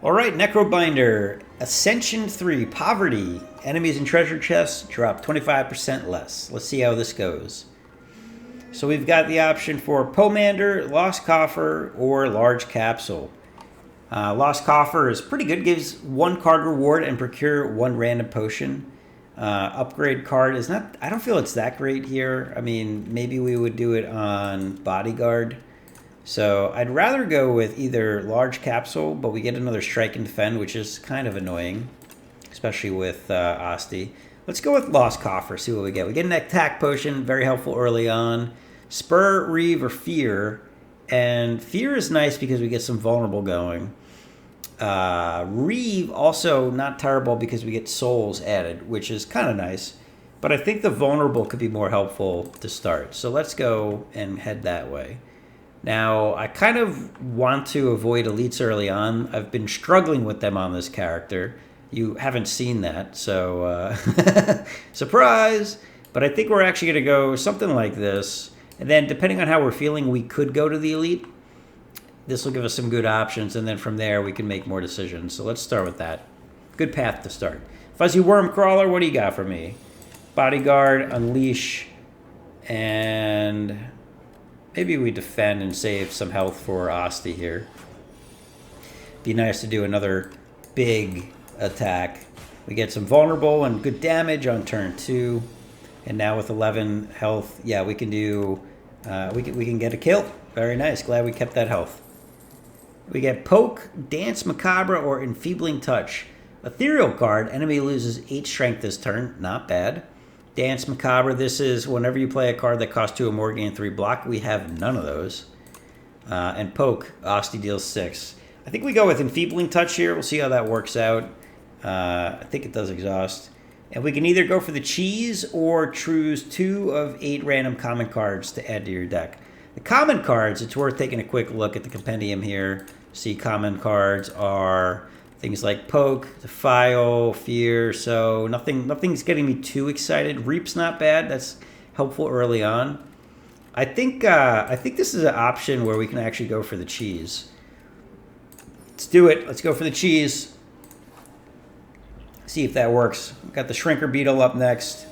All right, Necrobinder, Ascension 3, Poverty. Enemies and treasure chests drop 25% less. Let's see how this goes. So we've got the option for Pomander, Lost Coffer, or Large Capsule. Lost Coffer is pretty good, gives 1 card reward and procure 1 random potion. Upgrade card is not, I don't feel it's that great here. I mean, maybe we would do it on Bodyguard. So I'd rather go with either Large Capsule, but we get another Strike and Defend, which is kind of annoying, especially with Osty. Let's go with Lost Coffer, see what we get. We get an attack potion, very helpful early on. Spur, Reeve, or Fear. And Fear is nice because we get some Vulnerable going. Reeve, also not terrible because we get Souls added, which is kind of nice. But I think the Vulnerable could be more helpful to start. So let's go and head that way. Now, I kind of want to avoid elites early on. I've been struggling with them on this character. You haven't seen that, so surprise! But I think we're actually going to go something like this. And then, depending on how we're feeling, we could go to the elite. This will give us some good options, and then from there, we can make more decisions. So let's start with that. Good path to start. Fuzzy Worm Crawler, what do you got for me? Bodyguard, Unleash, and maybe we defend and save some health for Osty here. Be nice to do another big attack. We get some vulnerable and good damage on turn 2. And now with 11 health, yeah, we can do, we can get a kill. Very nice. Glad we kept that health. We get Poke, Dance Macabre, or Enfeebling Touch. Ethereal card. Enemy loses 8 strength this turn. Not bad. Dance Macabre. This is whenever you play a card that costs 2 or more, gain 3 block. We have none of those. And Poke, Osty deals 6. I think we go with Enfeebling Touch here. We'll see how that works out. I think it does exhaust. And we can either go for the cheese or choose 2 of 8 random common cards to add to your deck. The common cards, it's worth taking a quick look at the compendium here. See, common cards are things like Poke, Defile, Fear, so nothing's getting me too excited. Reap's not bad, that's helpful early on. I think this is an option where we can actually go for the cheese. Let's do it, let's go for the cheese. See if that works. We've got the Shrinker Beetle up next.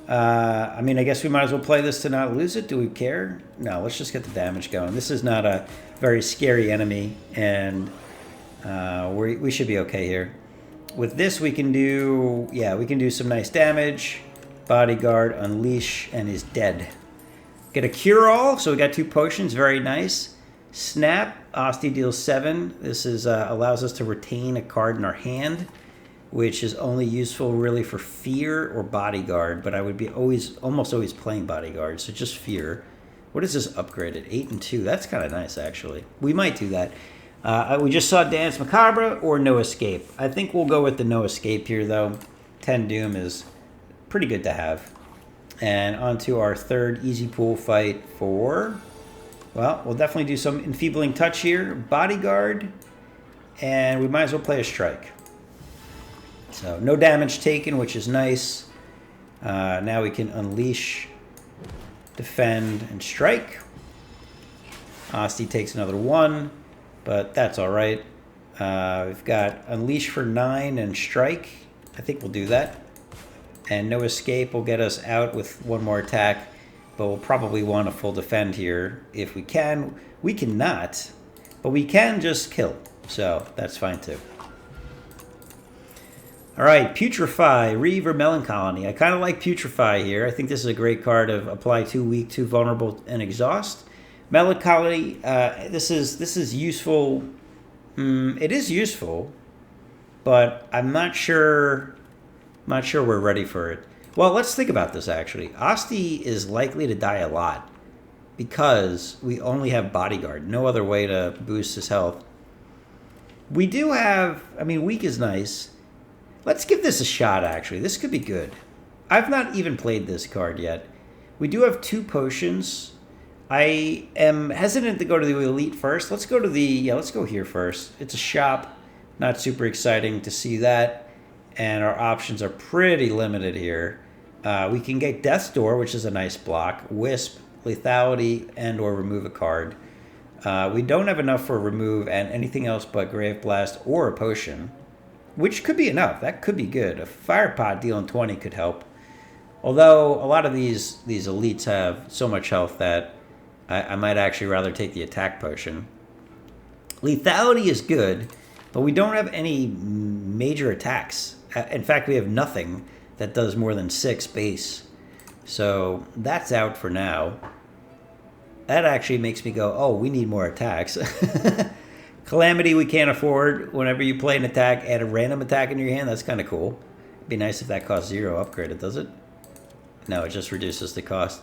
I mean, I guess we might as well play this to not lose it. Do we care? No, let's just get the damage going. This is not a very scary enemy, and we should be okay here. With this, we can do, yeah, we can do some nice damage. Bodyguard, Unleash, and is dead. Get a Cure-All, so we got 2 potions, very nice. Snap, Osty deals 7. This is allows us to retain a card in our hand, which is only useful really for Fear or Bodyguard, but I would be almost always playing Bodyguard, so just Fear. What is this upgraded? 8 and 2. That's kind of nice, actually. We might do that. We just saw Dance Macabre or No Escape. I think we'll go with the No Escape here, though. 10 Doom is pretty good to have. And on to our third easy pool fight for, well, we'll definitely do some Enfeebling Touch here. Bodyguard, and we might as well play a Strike. So no damage taken, which is nice. Now we can Unleash, Defend, and Strike. Osty takes another 1, but that's all right. We've got Unleash for 9 and Strike. I think we'll do that. And No Escape will get us out with 1 more attack, but we'll probably want a full defend here if we can. We cannot, but we can just kill, so that's fine too. All right, Putrefy, Reeve, or Melancholy. I kind of like Putrefy here. I think this is a great card of apply 2 weak, 2 vulnerable, and exhaust. Melancholy, this is useful. It is useful, but I'm not sure we're ready for it. Well, let's think about this actually. Osty is likely to die a lot because we only have Bodyguard. No other way to boost his health. We do have, I mean, weak is nice. Let's give this a shot, actually. This could be good. I've not even played this card yet. We do have 2 potions. I am hesitant to go to the elite first. Let's go to the, yeah, let's go here first. It's a shop. Not super exciting to see that. And our options are pretty limited here. We can get Death's Door, which is a nice block. Wisp, Lethality, and or remove a card. We don't have enough for remove and anything else but Grave Blast or a potion, which could be enough. That could be good. A Fire Pot dealing 20 could help. Although a lot of these elites have so much health that I might actually rather take the attack potion. Lethality is good, but we don't have any major attacks. In fact, we have nothing that does more than 6 base. So that's out for now. That actually makes me go, oh, we need more attacks. Calamity we can't afford. Whenever you play an attack, add a random attack in your hand. That's kind of cool. It'd be nice if that costs 0 upgrade it, does it? No, it just reduces the cost.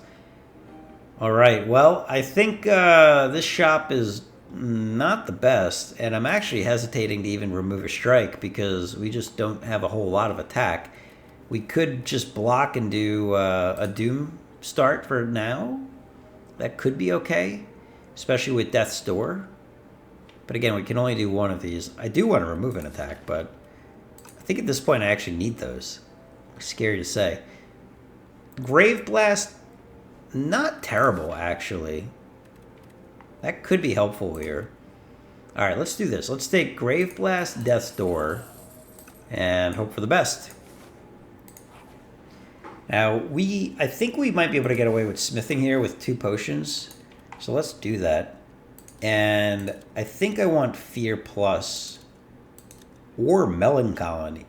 All right, well, I think this shop is not the best, and I'm actually hesitating to even remove a strike because we just don't have a whole lot of attack. We could just block and do a Doom start for now. That could be okay, especially with Death's Door. But again, we can only do one of these. I do want to remove an attack, but I think at this point I actually need those. Scary to say. Grave Blast, not terrible, actually. That could be helpful here. All right, let's do this. Let's take Grave Blast, Death's Door, and hope for the best. Now, I think we might be able to get away with smithing here with 2 potions. So let's do that. And I think I want Fear Plus or Melancholy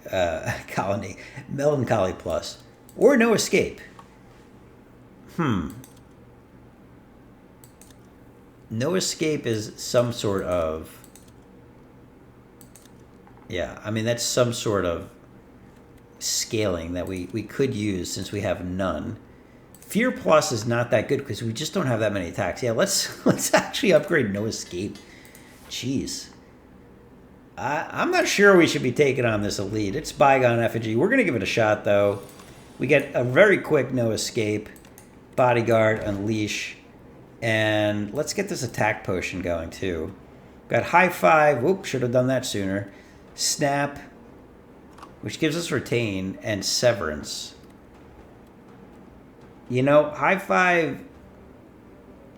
Plus or No Escape. No Escape is some sort of... Yeah, I mean, that's some sort of scaling that we could use since we have none. Fear Plus is not that good because we just don't have that many attacks. Yeah, let's actually upgrade No Escape. Jeez. I'm not sure we should be taking on this elite. It's Bygone Effigy. We're going to give it a shot, though. We get a very quick No Escape. Bodyguard, Unleash. And let's get this attack potion going, too. Got High Five. Whoop, should have done that sooner. Snap, which gives us Retain, and Severance. You know, High Five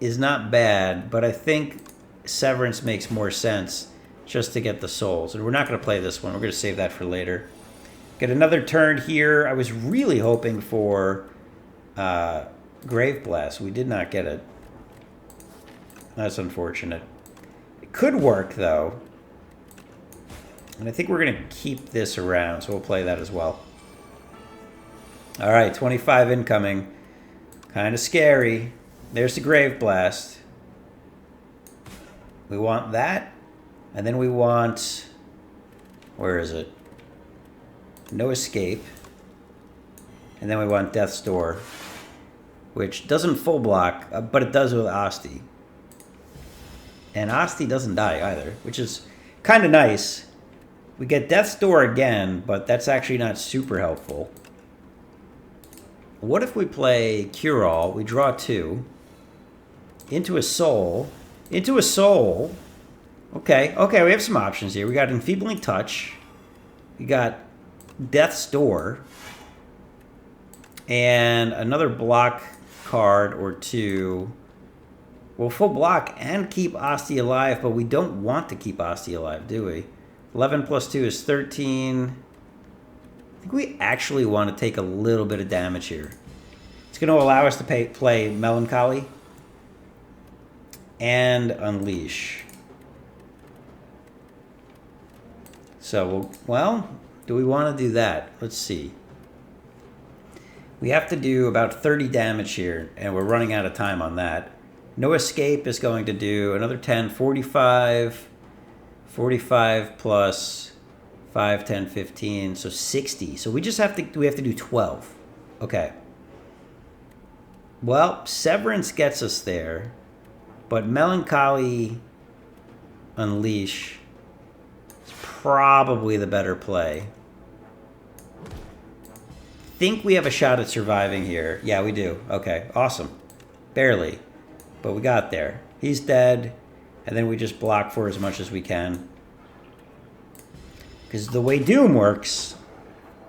is not bad, but I think Severance makes more sense just to get the souls. And we're not going to play this one. We're going to save that for later. Get another turn here. I was really hoping for Grave Blast. We did not get it. That's unfortunate. It could work, though. And I think we're going to keep this around, so we'll play that as well. All right, 25 incoming. Kind of scary. There's the Grave Blast. We want that. And then we want... Where is it? No Escape. And then we want Death's Door, which doesn't full block, but it does with Osty. And Osty doesn't die either, which is kind of nice. We get Death's Door again, but that's actually not super helpful. What if we play Cure All? We draw 2. Into a Soul. Into a Soul. Okay, we have some options here. We got Enfeebling Touch. We got Death's Door. And another block card or 2. We'll full block and keep Osty alive, but we don't want to keep Osty alive, do we? 11 plus 2 is 13. I think we actually want to take a little bit of damage here. It's going to allow us to play Melancholy and Unleash. So, well, do we want to do that? Let's see. We have to do about 30 damage here, and we're running out of time on that. No Escape is going to do another 10, 45... 45 plus 5, 10, 15, so 60. So we have to do 12. Okay. Well, Severance gets us there, but Melancholy Unleash is probably the better play. Think we have a shot at surviving here. Yeah, we do. Okay, awesome. Barely, but we got there. He's dead. And then we just block for as much as we can. Because the way Doom works...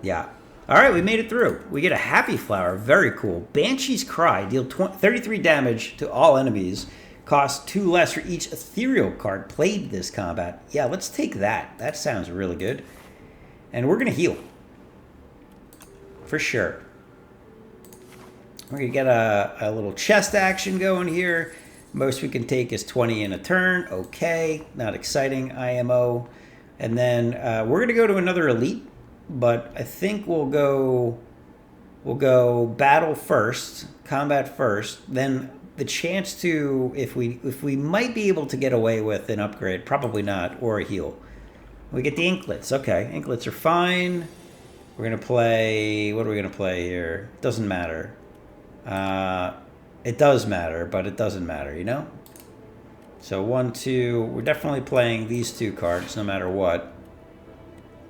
Yeah. Alright, we made it through. We get a Happy Flower. Very cool. Banshee's Cry. Deal 33 damage to all enemies. Cost 2 less for each ethereal card played this combat. Yeah, let's take that. That sounds really good. And we're going to heal. For sure. We're going to get a little chest action going here. Most we can take is 20 in a turn. Okay, not exciting. IMO. And then we're going to go to another elite. But I think we'll go battle first, combat first, then the chance to, if we might be able to get away with an upgrade, probably not, or a heal. We get the Inklets. Okay, Inklets are fine. We're going to play, what are we going to play here? Doesn't matter. It does matter, but it doesn't matter, you know? So 1, 2, we're definitely playing these 2 cards no matter what.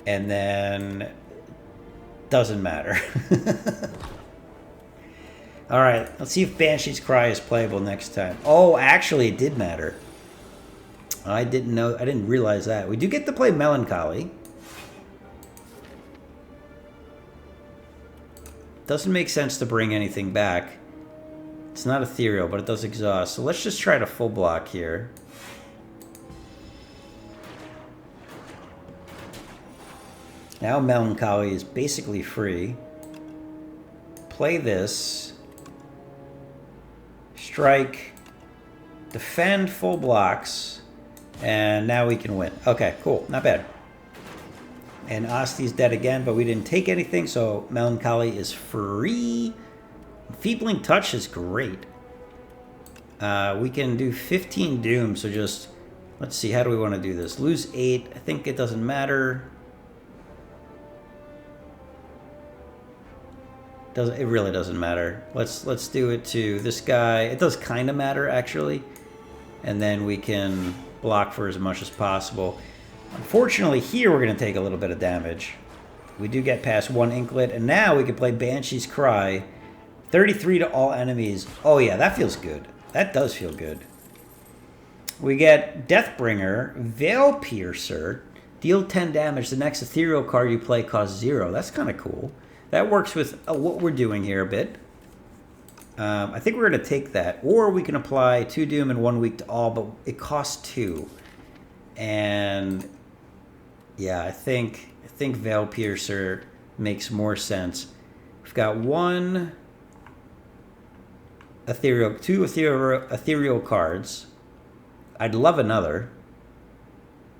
And then, doesn't matter. All right, let's see if Banshee's Cry is playable next time. Oh, actually, it did matter. I didn't realize that. We do get to play Melancholy. Doesn't make sense to bring anything back. It's not ethereal, but it does exhaust. So let's just try to full block here. Now Melancholy is basically free. Play this. Strike. Defend full blocks. And now we can win. Okay, cool. Not bad. And Osty's dead again, but we didn't take anything, so Melancholy is free. Enfeebling Touch is great. We can do 15 Doom, so just... Let's see, how do we want to do this? Lose 8. I think it doesn't matter. It really doesn't matter. Let's do it to this guy. It does kind of matter, actually. And then we can block for as much as possible. Unfortunately, here we're going to take a little bit of damage. We do get past 1 Inklet, and now we can play Banshee's Cry. 33 to all enemies. Oh yeah, that feels good. That does feel good. We get Deathbringer, Veil Piercer. Deal 10 damage. The next ethereal card you play costs 0. That's kind of cool. That works with what we're doing here a bit. I think we're going to take that. Or we can apply 2 Doom and 1 Weak to all, but it costs 2. And yeah, I think Veil Piercer makes more sense. We've got 1 ethereal, 2 ethereal cards. I'd love another,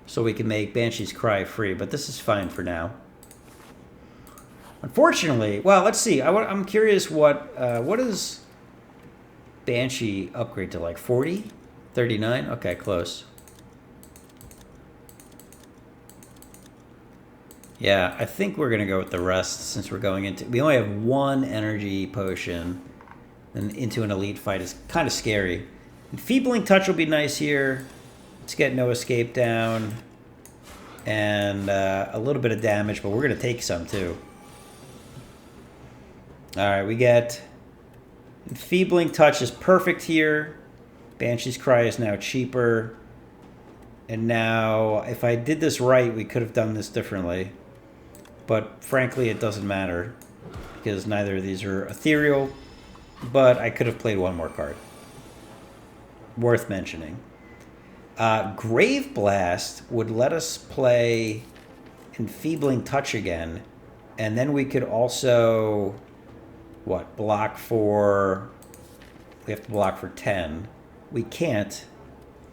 so we can make Banshee's Cry free, but this is fine for now. Unfortunately, well, let's see. I'm curious what does Banshee upgrade to, like 40? 39? Okay, close. Yeah, I think we're going to go with the rest since we're going into... We only have 1 energy potion, and into an elite fight is kind of scary. Enfeebling Touch will be nice here. Let's get No Escape down. And a little bit of damage, but we're going to take some too. Alright, we get... Enfeebling Touch is perfect here. Banshee's Cry is now cheaper. And now, if I did this right, we could have done this differently. But frankly, it doesn't matter. Because neither of these are ethereal. But I could have played 1 more card. Worth mentioning. Grave Blast would let us play Enfeebling Touch again. And then we could also... What? Block for... We have to block for 10. We can't.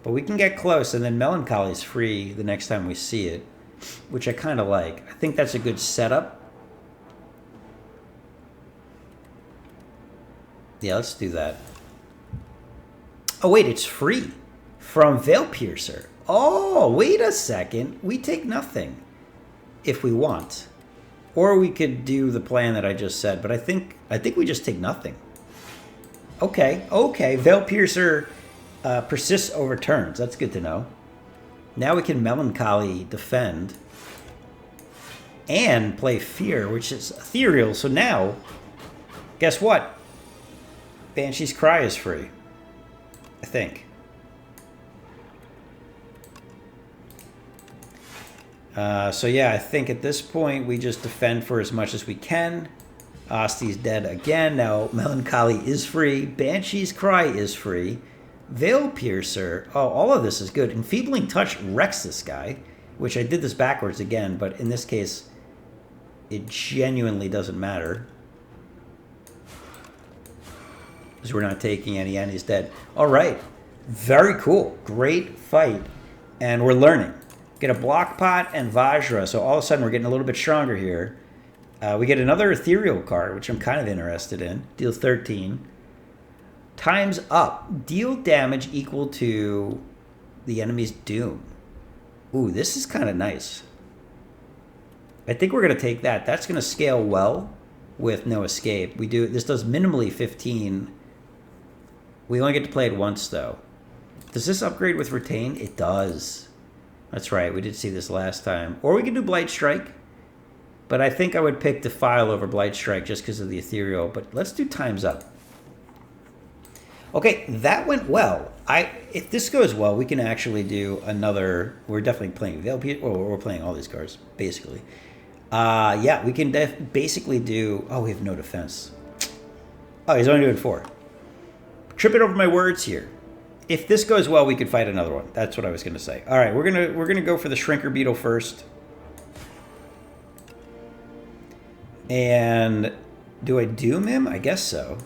But we can get close, and then Melancholy's free the next time we see it. Which I kind of like. I think that's a good setup. Yeah, let's do that. Oh, wait, it's free. From Veil Piercer. Oh, wait a second. We take nothing. If we want. Or we could do the plan that I just said, but I think we just take nothing. Okay, okay. Veil Piercer persists over turns. That's good to know. Now we can Melancholy defend. And play Fear, which is ethereal. So now, guess what? Banshee's Cry is free. I think. So yeah, I think at this point we just defend for as much as we can. Osty's dead again. Now Melancholy is free. Banshee's Cry is free. Veil Piercer. Oh, all of this is good. Enfeebling Touch wrecks this guy, which I did this backwards again, but in this case, it genuinely doesn't matter. Because we're not taking any, and he's dead. All right. Very cool. Great fight. And we're learning. Get a Block Pot and Vajra, so all of a sudden we're getting a little bit stronger here. We get another Ethereal card, which I'm kind of interested in. Deals 13. Times Up. Deal damage equal to the enemy's doom. Ooh, this is kind of nice. I think we're going to take that. That's going to scale well with No Escape. This does minimally 15. We only get to play it once, though. Does this upgrade with Retain? It does. That's right. We did see this last time. Or we could do Blight Strike. But I think I would pick Defile over Blight Strike just because of the Ethereal. But let's do Times Up. Okay, that went well. If this goes well, we can actually do another... We're definitely playing Veil Piercer. Well, we're playing all these cards, basically. Yeah, we can basically do... Oh, we have no defense. Oh, he's only doing 4. Tripping over my words here. If this goes well, we could fight another one. That's what I was going to say. All right, we're gonna go for the Shrinker Beetle first. And do I doom him? I guess so.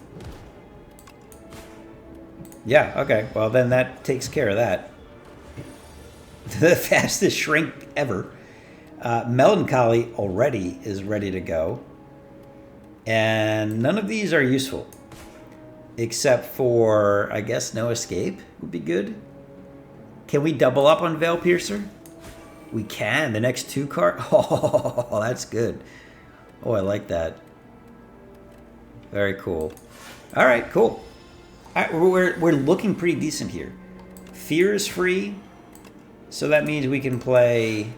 Yeah, okay. Well, then that takes care of that. The fastest shrink ever. Melancholy already is ready to go. And none of these are useful. Except for, I guess, No Escape would be good. Can we double up on Veil Piercer? We can. The next 2 cards. Oh, that's good. Oh, I like that. Very cool. All right, cool. All right, we're looking pretty decent here. Fear is free. So that means we can play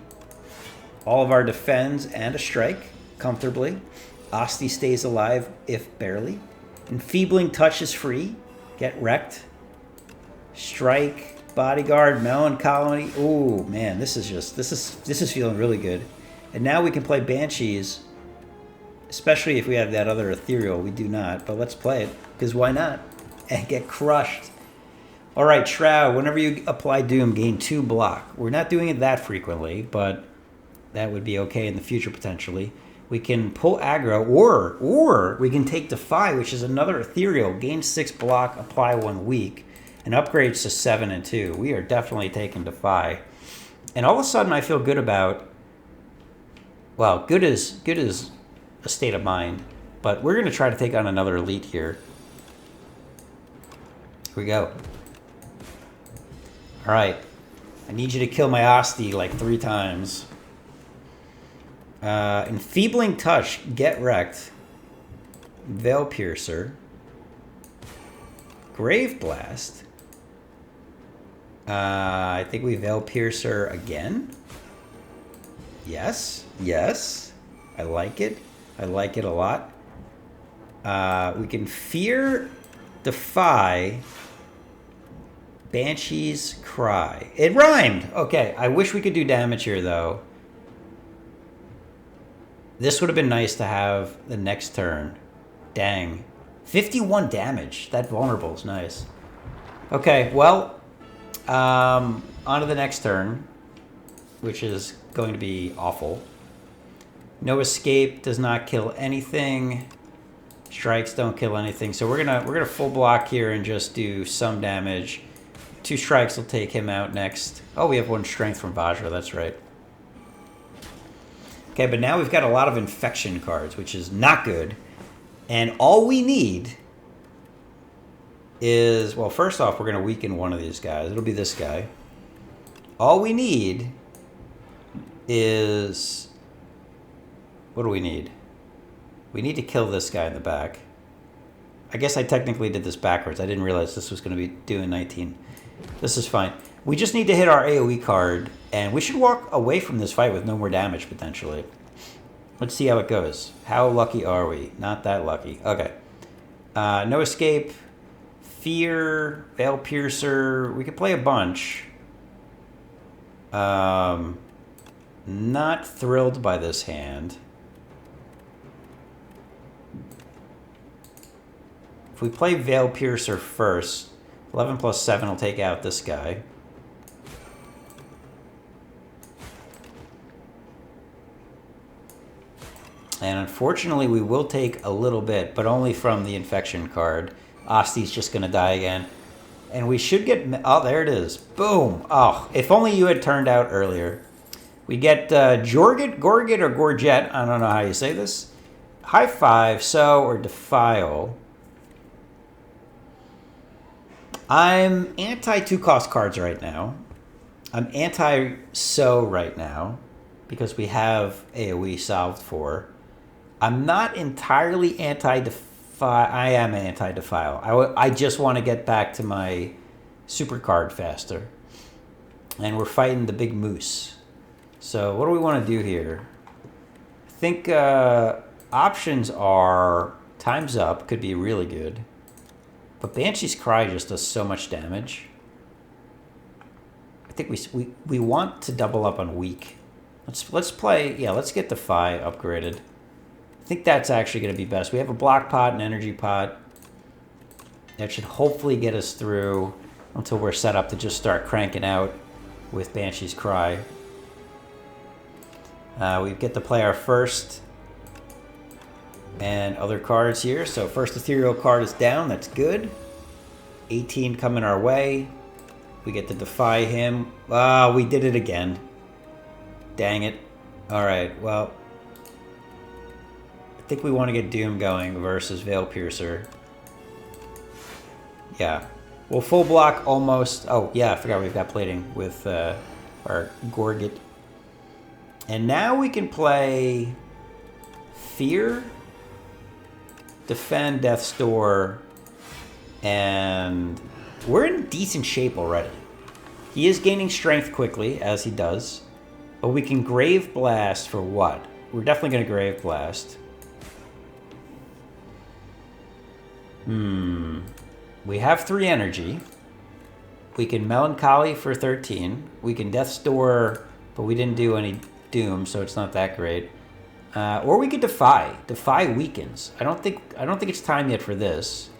all of our defends and a strike comfortably. Osty stays alive, if barely. Enfeebling Touch is free. Get wrecked. Strike, Bodyguard, Melancholy. Ooh, man, this is feeling really good. And now we can play Banshees, especially if we have that other Ethereal. We do not, but let's play it, because why not? And get crushed. All right, Shroud, whenever you apply Doom, gain 2 block. We're not doing it that frequently, but that would be okay in the future, potentially. We can pull aggro, or we can take Defy, which is another Ethereal. Gain 6 block, apply 1 weak, and upgrades to 7 and 2. We are definitely taking Defy. And all of a sudden, I feel good about... Well, good is a state of mind. But we're going to try to take on another Elite here. Here we go. All right. I need you to kill my Osty like 3 times. Enfeebling Touch, get wrecked. Veil Piercer. Grave Blast. I think we Veil Piercer again. Yes, yes. I like it. I like it a lot. We can Fear, Defy, Banshee's Cry. It rhymed. Okay, I wish we could do damage here, though. This would have been nice to have the next turn. Dang. 51 damage. That vulnerable is nice. Okay, well, on to the next turn, which is going to be awful. No Escape does not kill anything. Strikes don't kill anything. So we're gonna full block here and just do some damage. 2 strikes will take him out next. Oh, we have 1 strength from Vajra, that's right. Okay, but now we've got a lot of infection cards, which is not good. And all we need is... Well, first off, we're going to weaken one of these guys. It'll be this guy. All we need is... What do we need? We need to kill this guy in the back. I guess I technically did this backwards. I didn't realize this was going to be doing 19. This is fine. We just need to hit our AoE card, and we should walk away from this fight with no more damage, potentially. Let's see how it goes. How lucky are we? Not that lucky. Okay. No Escape. Fear. Veil Piercer. We could play a bunch. Not thrilled by this hand. If we play Veil Piercer first, 11 plus 7 will take out this guy. And unfortunately, we will take a little bit, but only from the infection card. Osty's just going to die again. And we should get... Oh, there it is. Boom. Oh, if only you had turned out earlier. We get Gorget, or Gorget. I don't know how you say this. High five, sow, or defile. I'm anti 2-cost cards right now. I'm anti sow right now because we have AoE solved for. I'm not entirely anti-defile. I am anti-defile. I just want to get back to my super card faster. And we're fighting the big moose. So what do we want to do here? I think options are Time's Up could be really good. But Banshee's Cry just does so much damage. I think we want to double up on Weak. Let's play, yeah, let's get Defy upgraded. I think that's actually going to be best. We have a block pot, an energy pot. That should hopefully get us through until we're set up to just start cranking out with Banshee's Cry. We get to play our first and other cards here. So first ethereal card is down. That's good. 18 coming our way. We get to defy him. Ah, we did it again. Dang it. All right, well, I think we want to get Doom going versus Veil Piercer. Yeah. Well, full block almost. Oh, yeah, I forgot we've got plating with our Gorget. And now we can play Fear, Defend, Death's Door, and we're in decent shape already. He is gaining strength quickly, as he does, but we can Grave Blast for what? We're definitely going to Grave Blast. We have 3 energy. We can Melancholy for 13. We can Death's Door, but we didn't do any Doom, so it's not that great. Or we could Defy. Defy weakens. I don't think it's time yet for this,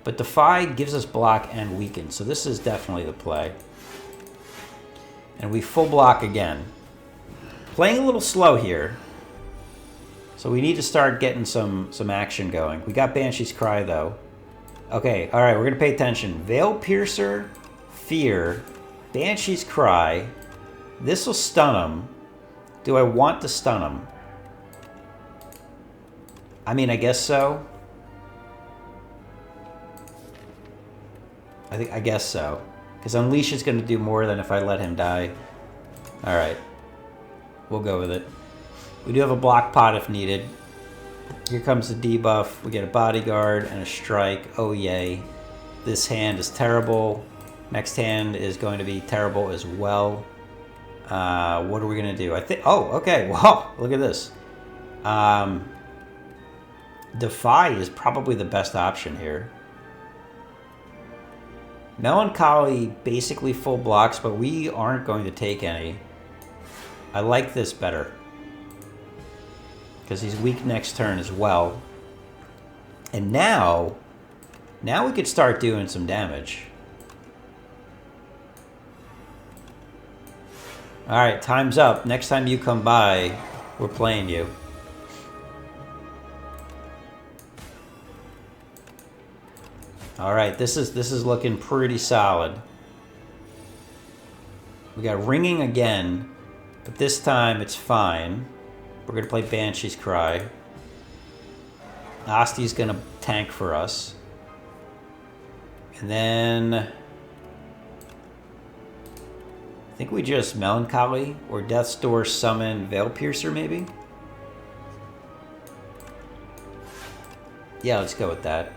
but Defy gives us block and weaken, so this is definitely the play. And we full block again. Playing a little slow here, so we need to start getting some action going. We got Banshee's Cry though. Okay, all right, we're gonna pay attention. Veil Piercer, Fear, Banshee's Cry. This will stun him. Do I want to stun him? I mean, I guess so. I guess so. Because Unleash is going to do more than if I let him die. Alright. We'll go with it. We do have a block pot if needed. Here comes the debuff. We get a Bodyguard and a Strike. Oh, yay. This hand is terrible. Next hand is going to be terrible as well. What are we going to do? I think... Oh, okay. Wow. Look at this. Defy is probably the best option here. Melancholy basically full blocks, but we aren't going to take any. I like this better. Because he's weak next turn as well. And now we could start doing some damage. Alright, time's up. Next time you come by, we're playing you. Alright, this is looking pretty solid. We got Ringing again, but this time it's fine. We're going to play Banshee's Cry. Osty's going to tank for us. And then... I think we just Melancholy or Death's Door summon Veil Piercer, maybe? Yeah, let's go with that.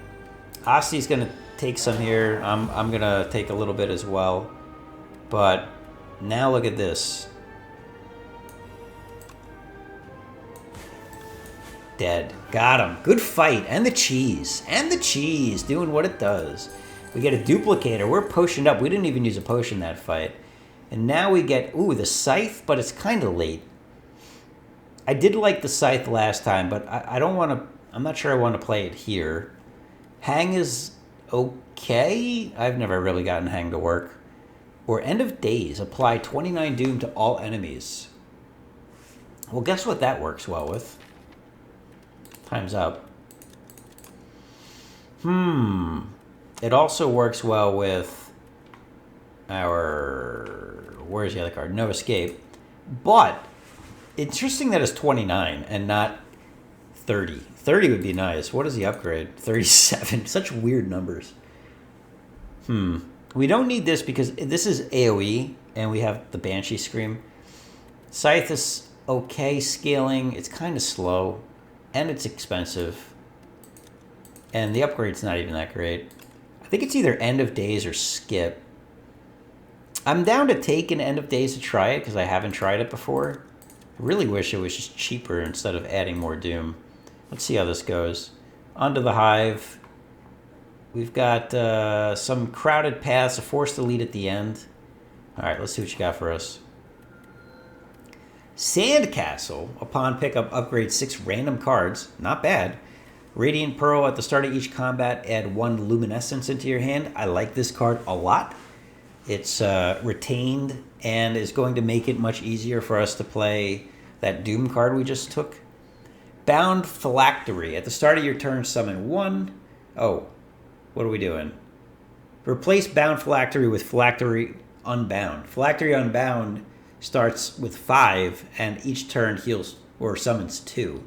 Osty's going to take some here. I'm going to take a little bit as well. But now look at this. Dead. Got him. Good fight. And the cheese. And the cheese doing what it does. We get a duplicator. We're potioned up. We didn't even use a potion that fight. And now we get, ooh, the Scythe, but it's kind of late. I did like the Scythe last time, but I don't want to, I'm not sure I want to play it here. Hang is okay. I've never really gotten Hang to work. Or End of Days. Apply 29 Doom to all enemies. Well, guess what that works well with? Time's up. It also works well with our... Where's the other card? No Escape. But, interesting that it's 29 and not 30. 30 would be nice. What is the upgrade? 37. Such weird numbers. We don't need this because this is AoE and we have the Banshee Scream. Scythe is okay scaling. It's kind of slow and it's expensive. And the upgrade's not even that great. I think it's either End of Days or Skip. I'm down to take an End of Days to try it because I haven't tried it before. I really wish it was just cheaper instead of adding more Doom. Let's see how this goes. Onto the Hive. We've got some crowded paths, a forced elite at the end. All right, let's see what you got for us. Sandcastle. Upon pickup, upgrade 6 random cards. Not bad. Radiant Pearl. At the start of each combat, add 1 Luminescence into your hand. I like this card a lot. It's retained and is going to make it much easier for us to play that Doom card we just took. Bound Phylactery. At the start of your turn, summon 1. Oh, what are we doing? Replace Bound Phylactery with Phylactery Unbound. Phylactery Unbound starts with 5, and each turn heals or summons 2.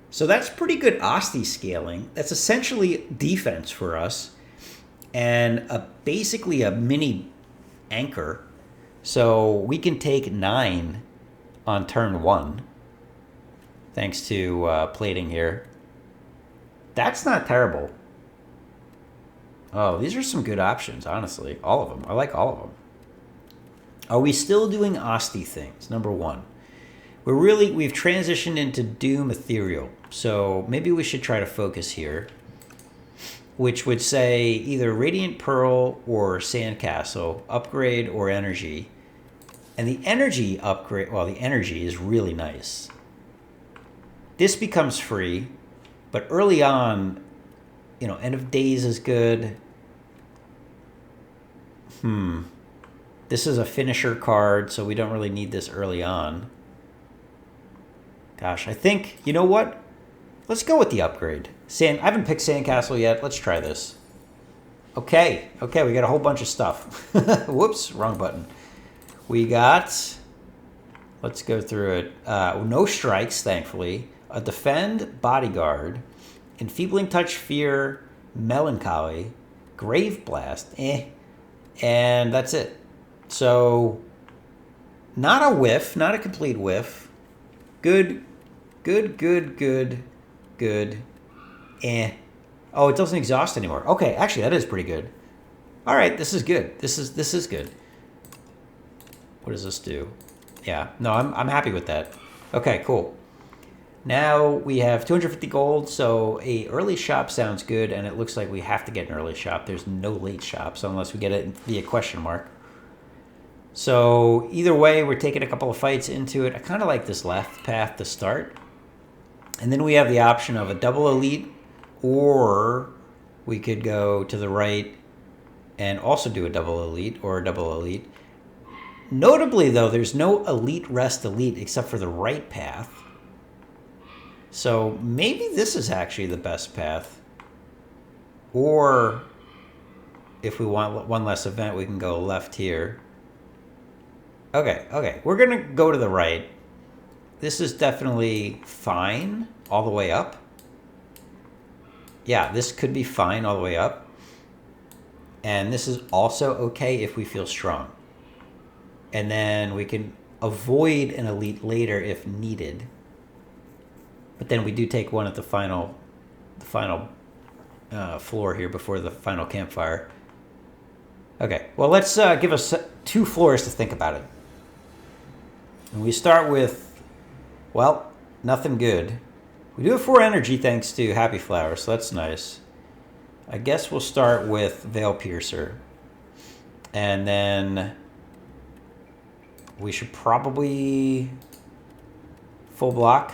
So that's pretty good Osty scaling. That's essentially defense for us, and basically a mini anchor. So we can take 9 on turn 1, thanks to plating here. That's not terrible. Oh, these are some good options, honestly. All of them. I like all of them. Are we still doing Osty things? Number 1. We've transitioned into Doom Ethereal. So maybe we should try to focus here, which would say either Radiant Pearl or Sandcastle, upgrade or energy. And the energy upgrade, well, the energy is really nice. This becomes free, but early on, you know, End of Days is good. This is a finisher card, so we don't really need this early on. Gosh, I think, you know what? Let's go with the upgrade. I haven't picked Sandcastle yet. Let's try this. Okay, we got a whole bunch of stuff. Whoops, wrong button. We got, let's go through it. No strikes, thankfully. A Defend, Bodyguard, Enfeebling Touch, Fear, Melancholy, Grave Blast, and that's it. So, not a whiff, not a complete whiff. Good. Oh, it doesn't exhaust anymore. Okay, actually, that is pretty good. All right, this is good. This is good. What does this do? Yeah, no, I'm happy with that. Okay, cool. Now we have 250 gold, so a early shop sounds good, and it looks like we have to get an early shop. There's no late shops unless we get it via question mark. So either way, we're taking a couple of fights into it. I kind of like this left path to start. And then we have the option of a double elite, or we could go to the right and also do a double elite or a double elite. Notably, though, there's no elite rest elite except for the right path. So maybe this is actually the best path. Or if we want one less event, we can go left here. Okay. We're going to go to the right. This is definitely fine all the way up. Yeah, this could be fine all the way up. And this is also okay if we feel strong. And then we can avoid an elite later if needed. But then we do take one at the final floor here before the final campfire. Okay, well, let's give us 2 floors to think about it. And we start with, well, nothing good. We do have 4 energy thanks to Happy Flower, so that's nice. I guess we'll start with Veil Piercer. And then we should probably full block.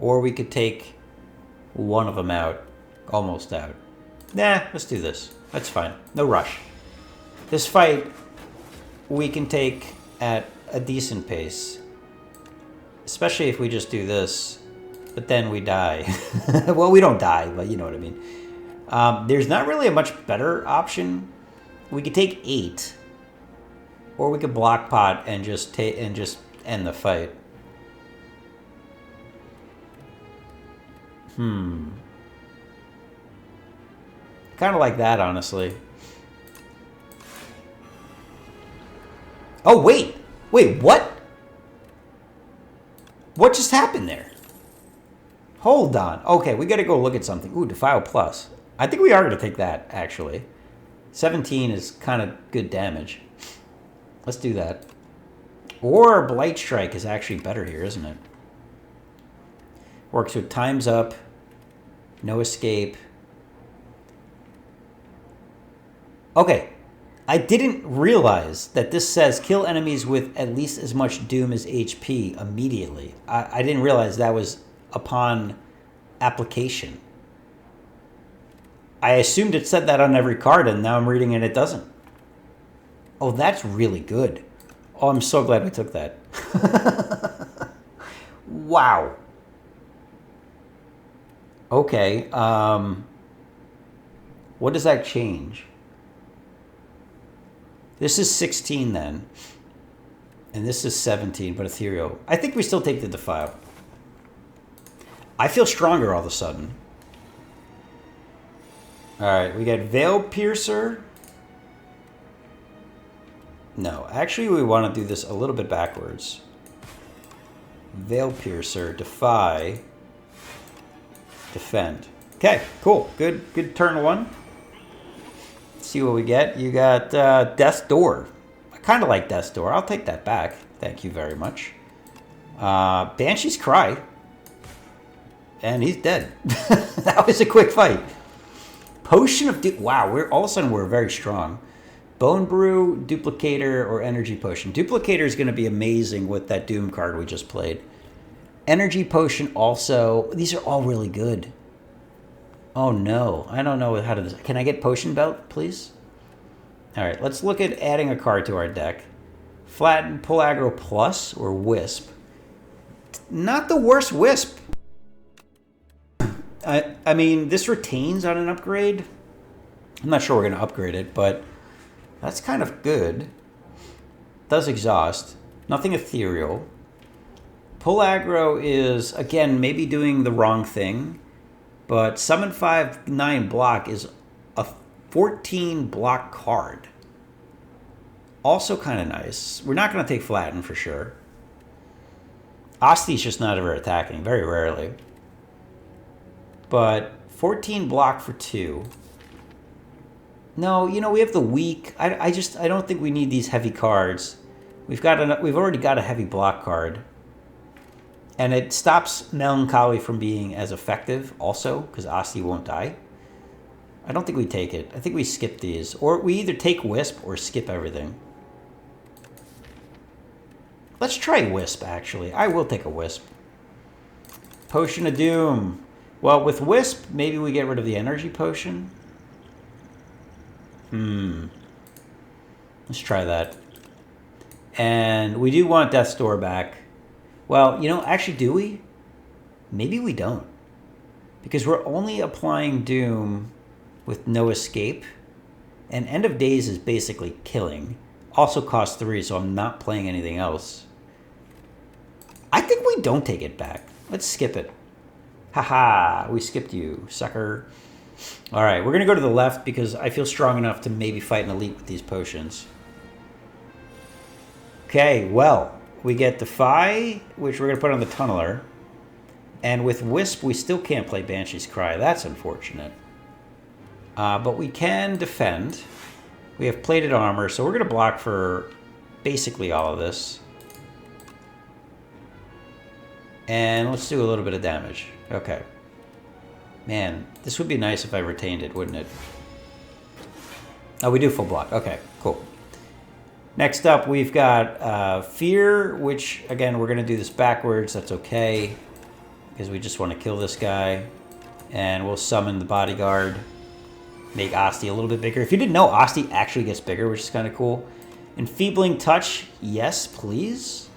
Or we could take one of them out. Almost out. Nah, let's do this. That's fine. No rush. This fight, we can take at a decent pace. Especially if we just do this, but then we die. Well, we don't die, but you know what I mean. There's not really a much better option. We could take 8. Or we could block pot and just end the fight. Kind of like that, honestly. Oh, wait! Wait, what? What just happened there? Hold on. Okay, we gotta go look at something. Ooh, Defile Plus. I think we are gonna take that, actually. 17 is kind of good damage. Let's do that. Or Blight Strike is actually better here, isn't it? Works with Time's Up, No Escape. Okay, I didn't realize that this says kill enemies with at least as much Doom as HP immediately. I didn't realize that was upon application. I assumed it said that on every card, and now I'm reading and it doesn't. Oh, that's really good. Oh, I'm so glad we took that. Wow. Okay, what does that change? This is 16 then. And this is 17, but ethereal. I think we still take the Defile. I feel stronger all of a sudden. Alright, we got Veil Piercer. No, actually we want to do this a little bit backwards. Veil Piercer, Defy, Defend. Okay, cool. Good turn 1. Let's see what we get. You got Death's Door. I kind of like Death's Door. I'll take that back. Thank you very much. Banshee's Cry. And he's dead. That was a quick fight. Potion of Doom. Wow, all of a sudden we're very strong. Bone Brew, Duplicator, or Energy Potion. Duplicator is going to be amazing with that Doom card we just played. Energy Potion also. These are all really good. Oh no, I don't know how to... Can I get Potion Belt, please? Alright, let's look at adding a card to our deck. Flatten, Pull Aggro Plus, or Wisp. Not the worst Wisp. I mean, this retains on an upgrade. I'm not sure we're going to upgrade it, but that's kind of good. Does exhaust. Nothing ethereal. Pull Aggro is, again, maybe doing the wrong thing, but Summon 5/9 block is a 14 block card. Also kind of nice. We're not going to take Flatten for sure. Osty's just not ever attacking, very rarely. But 14 block for 2. No, you know, we have the weak. I don't think we need these heavy cards. We've already got a heavy block card. And it stops Melancholy from being as effective also, because Osty won't die. I don't think we take it. I think we skip these. Or we either take Wisp or skip everything. Let's try Wisp, actually. I will take a Wisp. Potion of Doom. Well, with Wisp, maybe we get rid of the Energy Potion. Let's try that. And we do want Death's Door back. Well, you know, actually, do we? Maybe we don't. Because we're only applying Doom with no escape. And End of Days is basically killing. Also costs 3, so I'm not playing anything else. I think we don't take it back. Let's skip it. Haha, we skipped you, sucker. All right, we're going to go to the left because I feel strong enough to maybe fight an elite with these potions. Okay, well, we get Defy, which we're going to put on the Tunneler. And with Wisp, we still can't play Banshee's Cry. That's unfortunate. But we can defend. We have Plated Armor, so we're going to block for basically all of this. And let's do a little bit of damage. Okay. Man, this would be nice if I retained it, wouldn't it? Oh, we do full block. Okay, cool. Next up, we've got Fear, which, again, we're going to do this backwards. That's okay. because we just want to kill this guy. And we'll summon the bodyguard. Make Osty a little bit bigger. If you didn't know, Osty actually gets bigger, which is kind of cool. Enfeebling Touch, yes, please.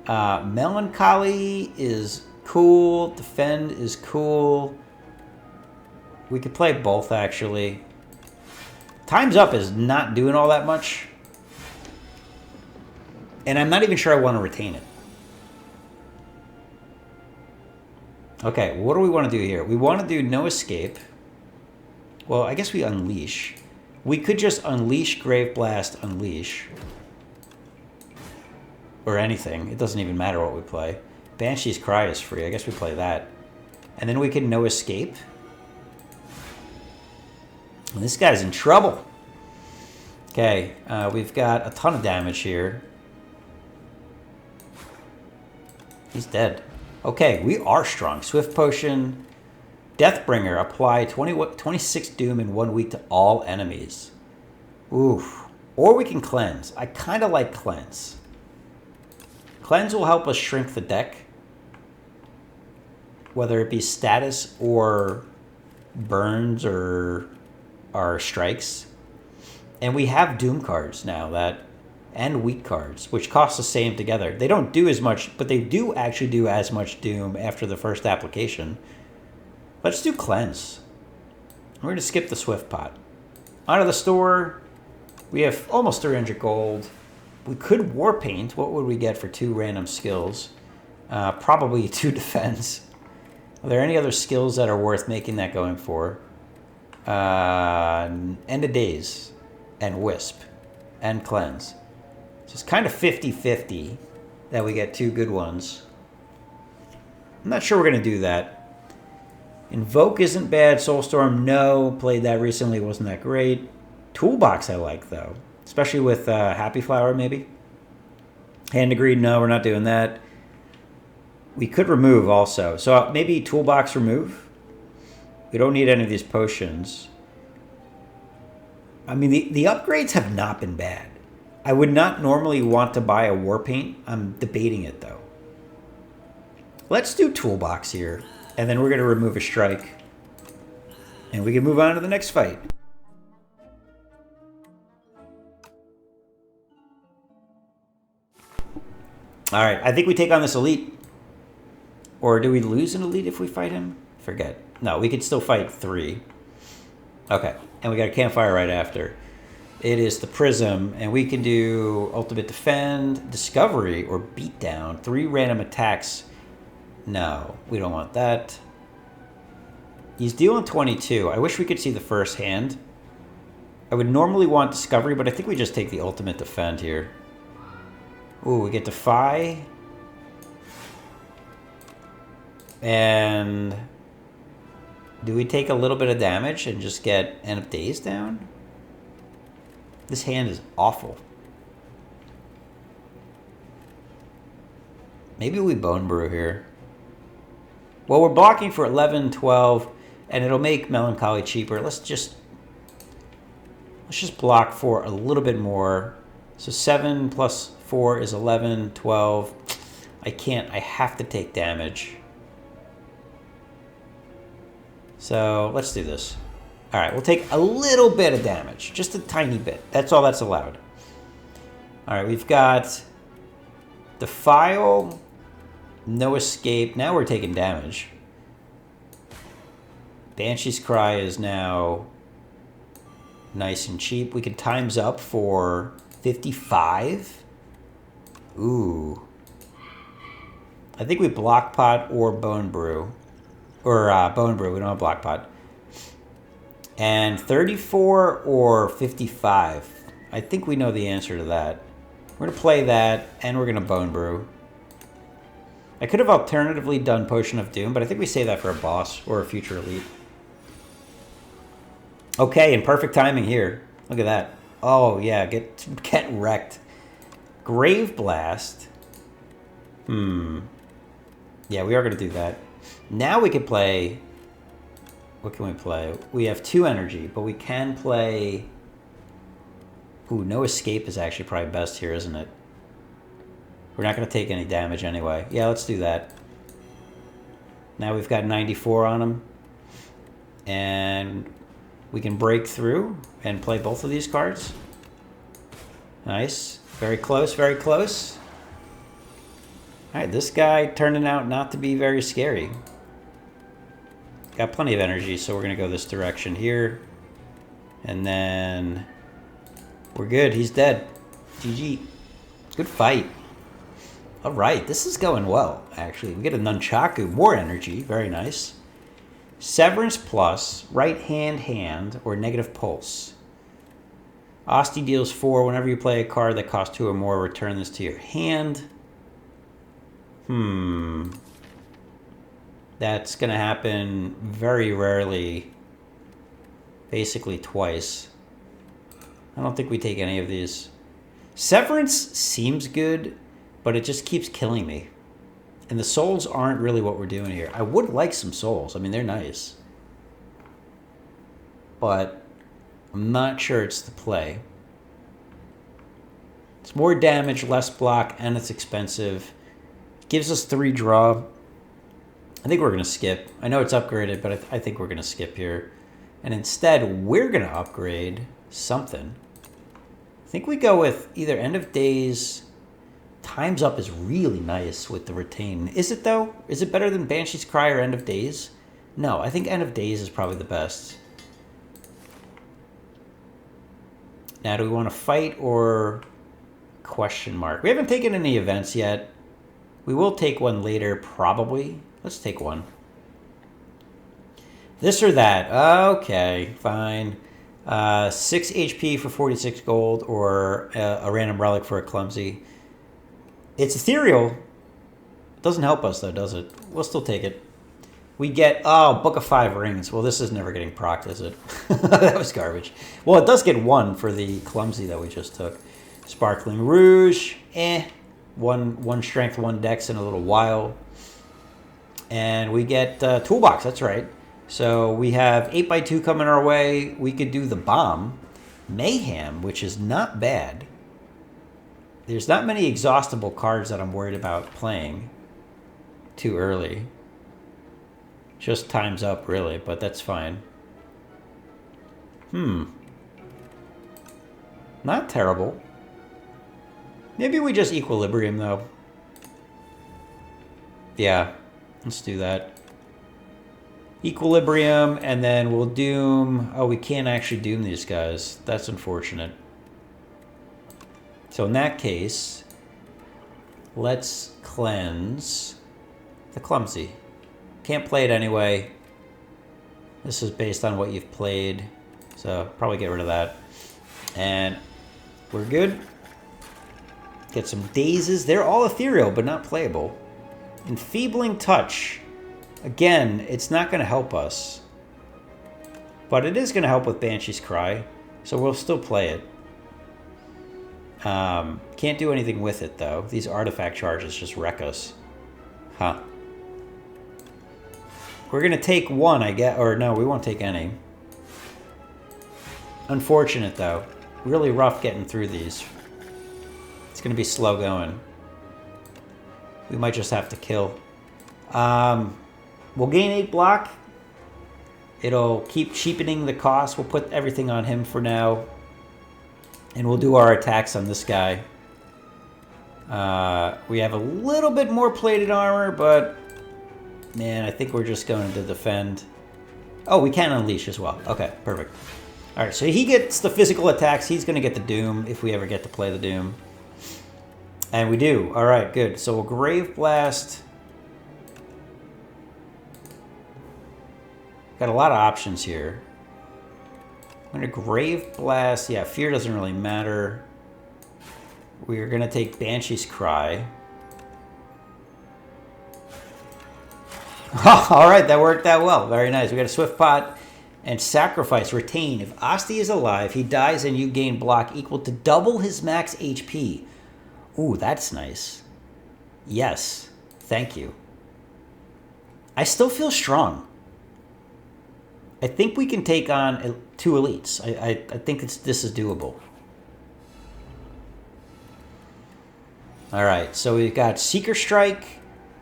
Melancholy is cool. Defend is cool. We could play both, actually. Time's Up is not doing all that much. And I'm not even sure I want to retain it. Okay, what do we want to do here? We want to do No Escape. Well, I guess we Unleash. We could just Unleash, Grave Blast, Unleash. Or anything. It doesn't even matter what we play. Banshee's Cry is free. I guess we play that. And then we can No Escape. And this guy's in trouble. Okay, we've got a ton of damage here. He's dead. Okay, we are strong. Swift Potion. Deathbringer. Apply 26 Doom in 1 week to all enemies. Oof. Or we can Cleanse. I kind of like Cleanse. Cleanse will help us shrink the deck. Whether it be status or burns or our strikes. And we have Doom cards now that... and weak cards, which cost the same together. They don't do as much, but they do actually do as much Doom after the first application. Let's do Cleanse. We're going to skip the Swift Pot. Out of the store, we have almost 300 gold. We could War Paint. What would we get for 2 random skills? Probably 2 defense. Are there any other skills that are worth making that going for? End of Days and Wisp and Cleanse. So it's kind of 50-50 that we get 2 good ones. I'm not sure we're going to do that. Invoke isn't bad. Soulstorm, no. Played that recently. Wasn't that great. Toolbox I like, though. Especially with Happy Flower, maybe. Hand of Greed, no. We're not doing that. We could remove also. So maybe Toolbox remove. We don't need any of these potions. I mean, the upgrades have not been bad. I would not normally want to buy a War Paint. I'm debating it, though. Let's do Toolbox here. And then we're going to remove a strike. And we can move on to the next fight. Alright, I think we take on this elite. Or do we lose an elite if we fight him? Forget. No, we could still fight 3. Okay, and we got a campfire right after. It is the Prism, and we can do Ultimate Defend, Discovery, or Beatdown. 3 random attacks. No, we don't want that. He's dealing 22. I wish we could see the first hand. I would normally want Discovery, but I think we just take the Ultimate Defend here. Ooh, we get Defy. And do we take a little bit of damage and just get End of Days down? This hand is awful. Maybe we Bone Brew here. Well, we're blocking for 11, 12, and it'll make Melancholy cheaper. Let's just block for a little bit more. So 7 plus 4 is 11, 12. I can't. I have to take damage. So let's do this. All right, we'll take a little bit of damage. Just a tiny bit. That's all that's allowed. All right, we've got Defile, No Escape. Now we're taking damage. Banshee's Cry is now nice and cheap. We can Times Up for 55. Ooh. I think we Block Pot or Bone Brew. Or Bone Brew. We don't have Block Pot. And 34 or 55. I think we know the answer to that. We're going to play that, and we're going to Bone Brew. I could have alternatively done Potion of Doom, but I think we save that for a boss or a future elite. Okay, and perfect timing here. Look at that. Oh, yeah, get wrecked. Grave Blast. Yeah, we are going to do that. Now we can play... What can we play? We have 2 energy, but we can play... Ooh, No Escape is actually probably best here, isn't it? We're not going to take any damage anyway. Yeah, let's do that. Now we've got 94 on him. And we can break through and play both of these cards. Nice. Very close, very close. All right, this guy turning out not to be very scary. Got plenty of energy, so we're going to go this direction here. And then we're good. He's dead. GG. Good fight. All right, this is going well, actually. We get a Nunchaku. More energy. Very nice. Severance plus, right hand, or negative pulse. Osty deals 4. Whenever you play a card that costs 2 or more, return this to your hand. That's going to happen very rarely. Basically twice. I don't think we take any of these. Severance seems good, but it just keeps killing me. And the souls aren't really what we're doing here. I would like some souls. I mean, they're nice. But I'm not sure it's the play. It's more damage, less block, and it's expensive. Gives us 3 draw. I think we're going to skip. I know it's upgraded, but I think we're going to skip here. And instead, we're going to upgrade something. I think we go with either End of Days. Time's Up is really nice with the retain. Is it, though? Is it better than Banshee's Cry or End of Days? No, I think End of Days is probably the best. Now, do we want to fight or question mark? We haven't taken any events yet. We will take one later, probably. Let's take one. This or that. Okay, fine. 6 HP for 46 gold or a random relic for a clumsy. It's ethereal. It doesn't help us, though, does it? We'll still take it. We get, Book of 5 Rings. Well, this is never getting procced, is it? That was garbage. Well, it does get 1 for the clumsy that we just took. Sparkling Rouge. One strength, 1 dex in a little while. And we get Toolbox, that's right. So we have 8x2 coming our way. We could do the Bomb. Mayhem, which is not bad. There's not many exhaustible cards that I'm worried about playing too early. Just Time's Up, really, but that's fine. Not terrible. Maybe we just Equilibrium, though. Yeah, let's do that. Equilibrium, and then we'll Doom... Oh, we can't actually Doom these guys. That's unfortunate. So in that case, let's cleanse the Clumsy. Can't play it anyway. This is based on what you've played. So probably get rid of that. And we're good. Get some Dazes. They're all ethereal, but not playable. Enfeebling Touch. Again, it's not going to help us. But it is going to help with Banshee's Cry. So we'll still play it. Can't do anything with it, though. These artifact charges just wreck us. Huh. We're going to take 1, I guess. Or no, we won't take any. Unfortunate, though. Really rough getting through these. It's going to be slow going. We might just have to kill. We'll gain 8 block. It'll keep cheapening the cost. We'll put everything on him for now. And we'll do our attacks on this guy. We have a little bit more plated armor, but... Man, I think we're just going to defend. Oh, we can unleash as well. Okay, perfect. Alright, so he gets the physical attacks. He's going to get the Doom, if we ever get to play the Doom. And we do. Alright, good. So we'll Grave Blast. Got a lot of options here. I'm going to Grave Blast. Yeah, Fear doesn't really matter. We're going to take Banshee's Cry. Alright, that worked out well. Very nice. We got a Swift Pot and Sacrifice. Retain. If Osty is alive, he dies and you gain block equal to double his max HP. Ooh, that's nice. Yes. Thank you. I still feel strong. I think we can take on 2 elites. I think this is doable. Alright, so we've got Seeker Strike,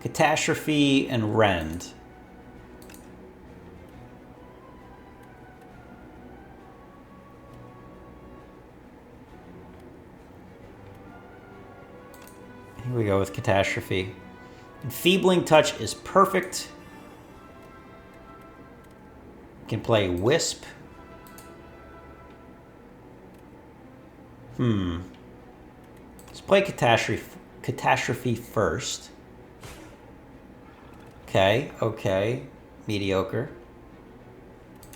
Catastrophe, and Rend. Here we go with Catastrophe. Enfeebling Touch is perfect. Can play Wisp. Let's play Catastrophe first. Okay. Mediocre.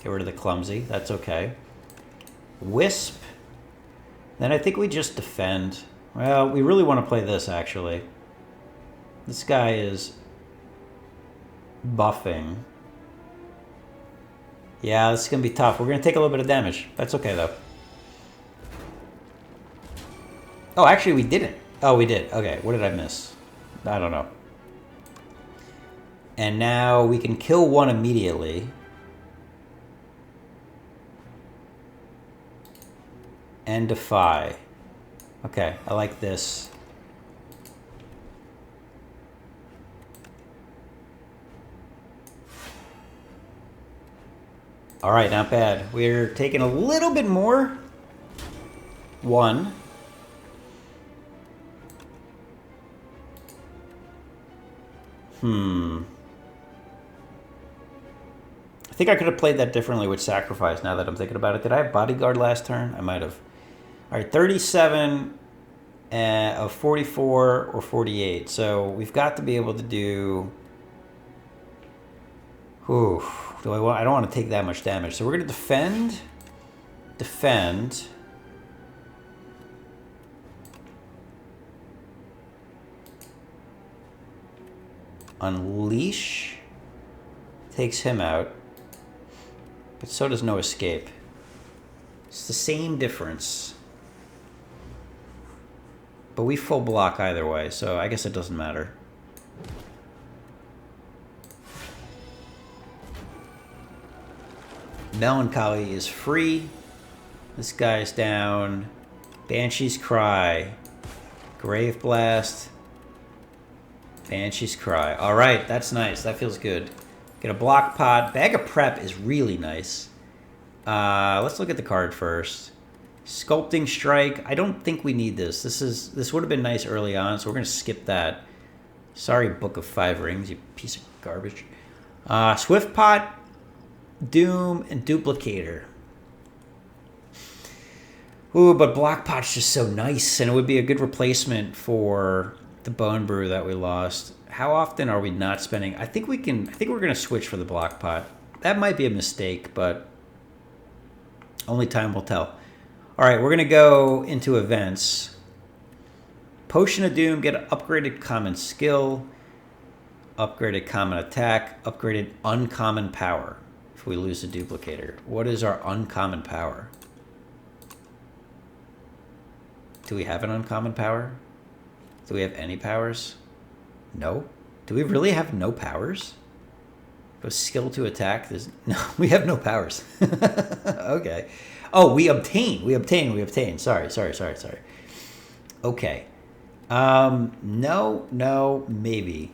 Get rid of the Clumsy. That's okay. Wisp. Then I think we just defend. Well, we really want to play this, actually. This guy is buffing. Yeah, this is going to be tough. We're going to take a little bit of damage. That's okay, though. Oh, actually, we didn't. Oh, we did. Okay, what did I miss? I don't know. And now we can kill one immediately. And defy. Okay, I like this. All right, not bad. We're taking a little bit more. 1. I think I could have played that differently with Sacrifice now that I'm thinking about it. Did I have Bodyguard last turn? I might have. All right, 37 of 44 or 48. So we've got to be able to do... Whew. I don't want to take that much damage. So we're going to defend. Defend. Unleash. Takes him out. But so does No Escape. It's the same difference. But we full block either way, so I guess it doesn't matter. Melancholy is free. This guy's down. Banshee's Cry. Grave Blast. Banshee's Cry. All right, that's nice. That feels good. Get a block pot. Bag of Prep is really nice. Let's look at the card first. Sculpting Strike. I don't think we need this. This would have been nice early on, so we're going to skip that. Sorry, Book of 5 Rings, you piece of garbage. Swift Pot, Doom, and Duplicator. Ooh, but Block Pot's just so nice, and it would be a good replacement for the Bone Brew that we lost. How often are we not spending? I think we're going to switch for the Block Pot. That might be a mistake, but only time will tell. All right, we're going to go into events. Potion of Doom, get an upgraded common skill, upgraded common attack, upgraded uncommon power if we lose a duplicator. What is our uncommon power? Do we have an uncommon power? Do we have any powers? No. Do we really have no powers? Go skill to attack. No, we have no powers. Okay. Oh, we obtain. Sorry. Okay. No, maybe.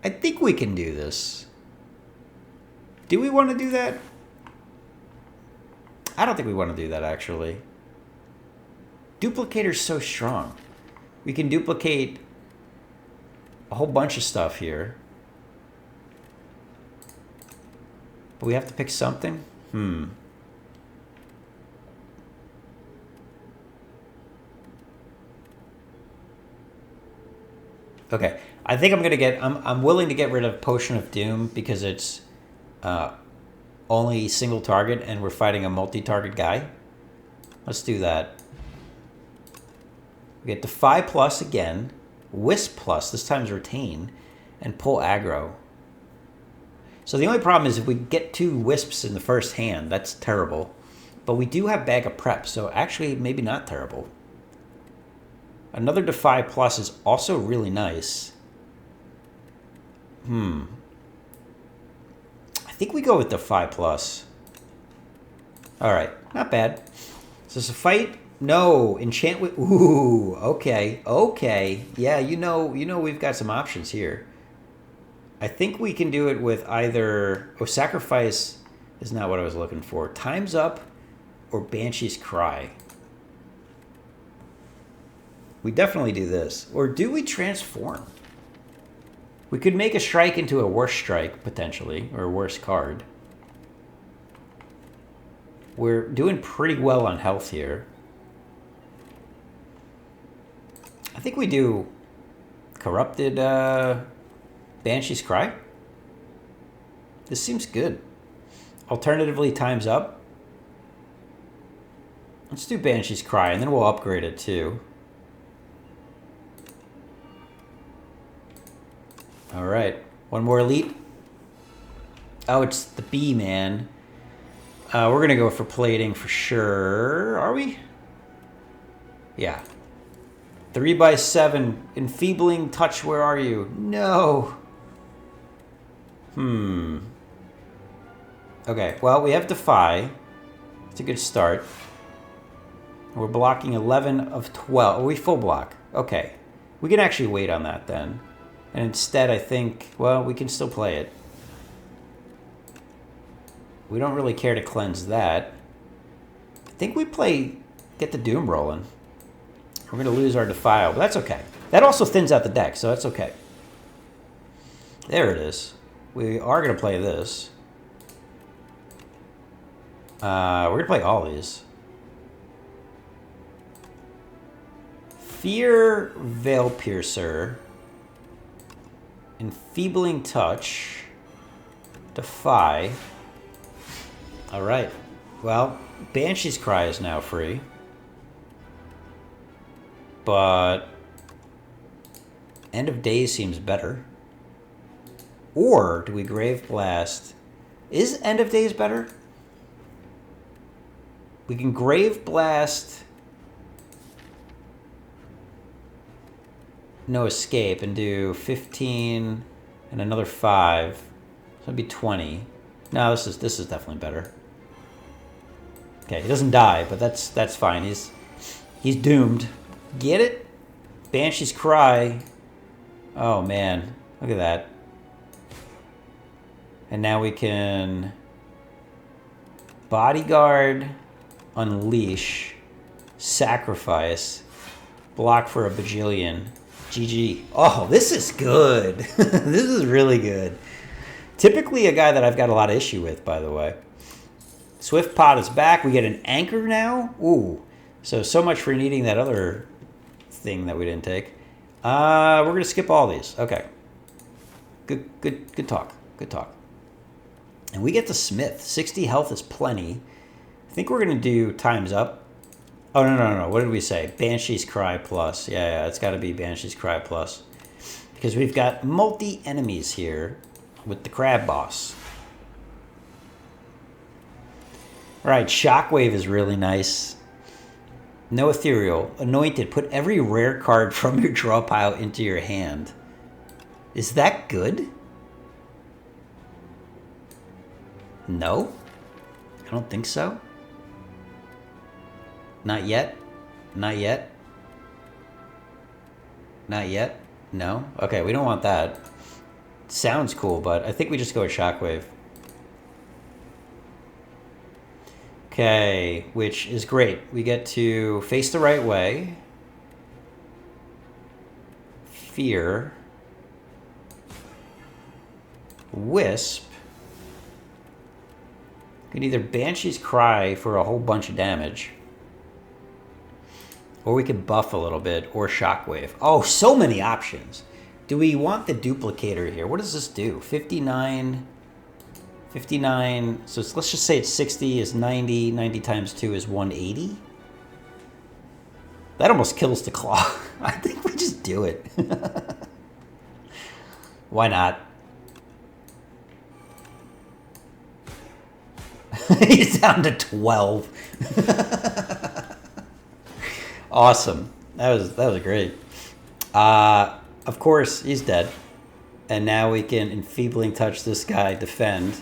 I think we can do this. Do we want to do that? I don't think we want to do that, actually. Duplicator's so strong. We can duplicate a whole bunch of stuff here. But we have to pick something? Okay. I think I'm willing to get rid of Potion of Doom because it's only single target and we're fighting a multi-target guy. Let's do that. We get Defy Plus again, Wisp Plus, this time's Retain, and pull aggro. So the only problem is if we get 2 Wisps in the first hand, that's terrible. But we do have Bag of Prep, so actually maybe not terrible. Another Defy Plus is also really nice. I think we go with Defy Plus. All right, not bad. Is this a fight? No, enchant with... Ooh, okay. Yeah, you know we've got some options here. I think we can do it with either... Oh, Sacrifice is not what I was looking for. Time's Up or Banshee's Cry. We definitely do this. Or do we transform? We could make a strike into a worse strike, potentially, or a worse card. We're doing pretty well on health here. I think we do Corrupted Banshee's Cry. This seems good. Alternatively, Time's Up. Let's do Banshee's Cry, and then we'll upgrade it too. All right, one more elite. Oh, it's the B, man. We're gonna go for plating for sure. Are we? Yeah. 3x7. Enfeebling Touch, where are you? No. Okay, well, we have Defy. It's a good start. We're blocking 11 of 12. Oh, we full block. Okay. We can actually wait on that then. And instead, I think, well, we can still play it. We don't really care to cleanse that. I think we play, get the Doom rolling. We're going to lose our Defile, but that's okay. That also thins out the deck, so that's okay. There it is. We are going to play this. We're going to play all these. Fear Veil Piercer. Enfeebling Touch. Defy. All right. Well, Banshee's Cry is now free. But End of Days seems better. Or do we Grave Blast? Is End of Days better? We can Grave Blast No Escape and do 15 and another 5. So it'd be 20. No, this is definitely better. Okay, he doesn't die, but that's fine. He's doomed. Get it? Banshee's Cry. Oh man, look at that. And now we can Bodyguard, Unleash, Sacrifice, block for a bajillion. GG. Oh, this is good. This is really good. Typically a guy that I've got a lot of issue with, by the way. Swift Pot is back. We get an Anchor now. Ooh. So much for needing that other thing that we didn't take. We're going to skip all these. Okay. Good talk. Good talk. And we get the Smith. 60 health is plenty. I think we're going to do Time's Up. Oh, no. What did we say? Banshee's Cry plus. Yeah, it's got to be Banshee's Cry plus. Because we've got multi-enemies here with the Crab Boss. All right, Shockwave is really nice. No Ethereal. Anointed. Put every rare card from your draw pile into your hand. Is that good? No? I don't think so. Not yet? Not yet? Not yet? No? Okay, we don't want that. Sounds cool, but I think we just go with Shockwave. Okay, which is great. We get to Face the Right Way. Fear. Wisp. We can either Banshee's Cry for a whole bunch of damage. Or we could buff a little bit, or Shockwave. Oh, so many options. Do we want the duplicator here? What does this do? 59, so let's just say it's 60 is 90, 90 times 2 is 180. That almost kills the claw. I think we just do it. Why not? He's down to 12. Awesome. That was great. Of course, he's dead. And now we can Enfeebling Touch this guy, defend.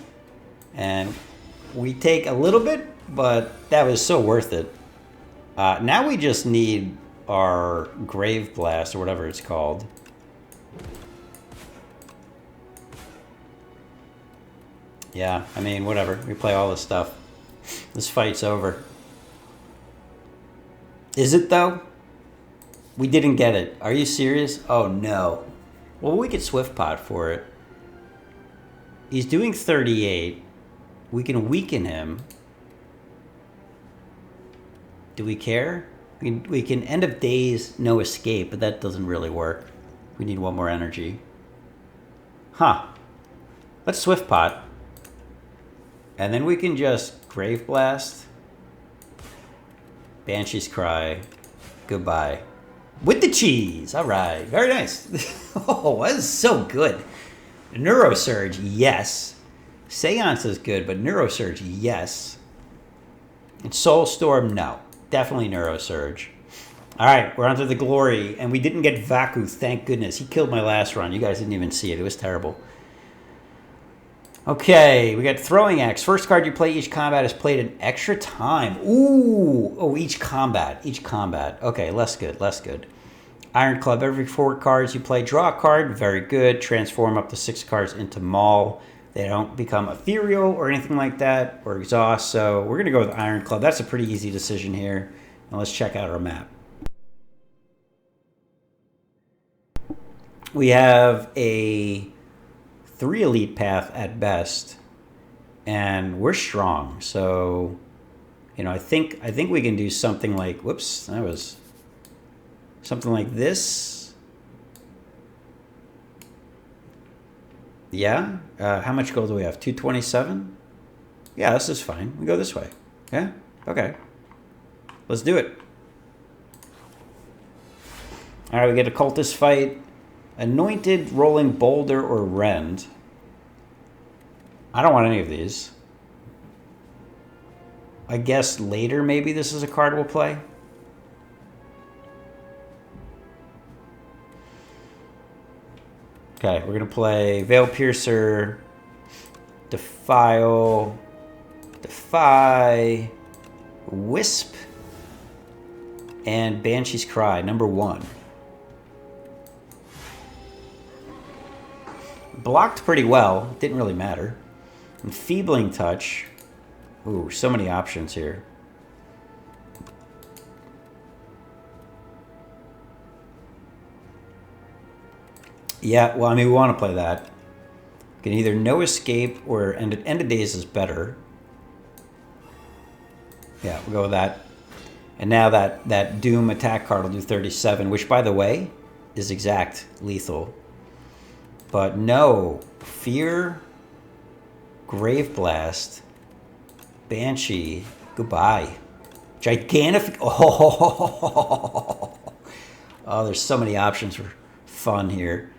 And we take a little bit, but that was so worth it. Now we just need our Grave Blast, or whatever it's called. Yeah, I mean, whatever. We play all this stuff. This fight's over. Is it, though? We didn't get it. Are you serious? Oh, no. Well, we could Swift Pot for it. He's doing 38. We can weaken him. Do we care? We can end of days, no escape, but that doesn't really work. We need one more energy. Huh. Let's Swift Pot. And then we can just Grave Blast. Banshee's Cry. Goodbye. With the cheese. All right. Very nice. Oh, that is so good. Neurosurge, yes. Seance is good, but Neurosurge, yes. And Soulstorm, no. Definitely Neurosurge. All right, we're on to the glory. And we didn't get Vaku, thank goodness. He killed my last run. You guys didn't even see it. It was terrible. Okay, we got Throwing Axe. First card you play each combat is played an extra time. Ooh. Oh, each combat. Each combat. Okay, less good, less good. Iron Club. Every 4 cards you play, draw a card. Very good. Transform up to 6 cards into Maul. They don't become ethereal or anything like that, or exhaust. So we're going to go with Iron Club. That's a pretty easy decision here. Now let's check out our map. We have a 3 elite path at best, and we're strong. So, you know, I think we can do something like, whoops, that was something like this. Yeah. How much gold do we have? 227. Yeah, this is fine. We go this way. Yeah. Okay. Let's do it. All right, we get a cultist fight. Anointed, Rolling Boulder, or Rend. I don't want any of these. I guess later maybe this is a card we'll play. Okay, we're going to play Veil Piercer, Defile, Defy, Wisp, and Banshee's Cry, number 1. Blocked pretty well. Didn't really matter. Enfeebling Touch. Ooh, so many options here. Yeah, well, I mean, we want to play that. We can either No Escape or End of Days is better. Yeah, we'll go with that. And now that Doom attack card will do 37, which, by the way, is exact lethal. But no, Fear, Grave Blast, Banshee, goodbye. Gigantic. Oh, there's so many options for fun here.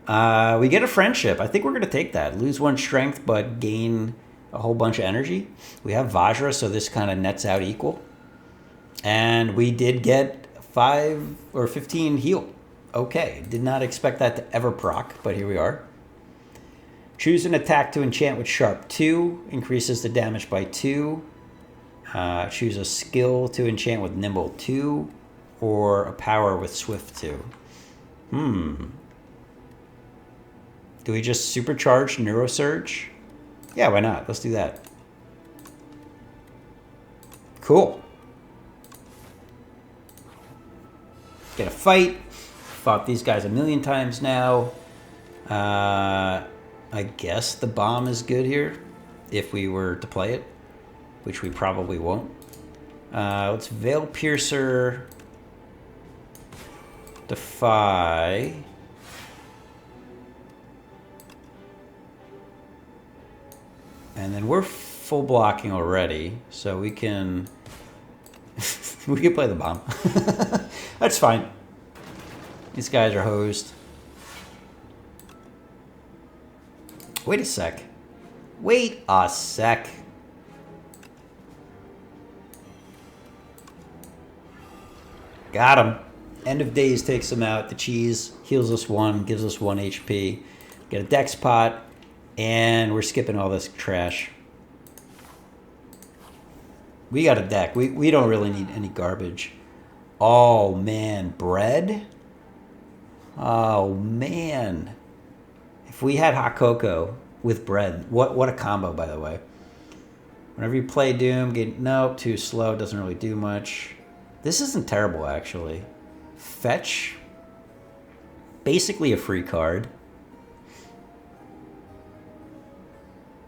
We get a Friendship. I think we're going to take that. Lose 1 strength, but gain a whole bunch of energy. We have Vajra, so this kind of nets out equal. And we did get 5 or 15 heal. Okay, did not expect that to ever proc, but here we are. Choose an attack to enchant with Sharp 2, increases the damage by 2. Choose a skill to enchant with Nimble 2, or a power with Swift 2. Do we just supercharge Neurosurge? Yeah, why not? Let's do that. Cool. Get a fight. Fought these guys a million times now. I guess the bomb is good here if we were to play it, which we probably won't. Let's Veil Piercer, Defy. And then we're full blocking already, so we can we can play the bomb. That's fine. These guys are hosed. Wait a sec. Wait a sec. Got him. End of Days takes him out. The cheese heals us 1, gives us 1 HP. Get a Dex Pot, and we're skipping all this trash. We got a deck. We don't really need any garbage. Oh, man. Bread? Oh, man. If we had hot cocoa with bread, what a combo, by the way. Whenever you play Doom, nope, too slow, doesn't really do much. This isn't terrible, actually. Fetch. Basically a free card.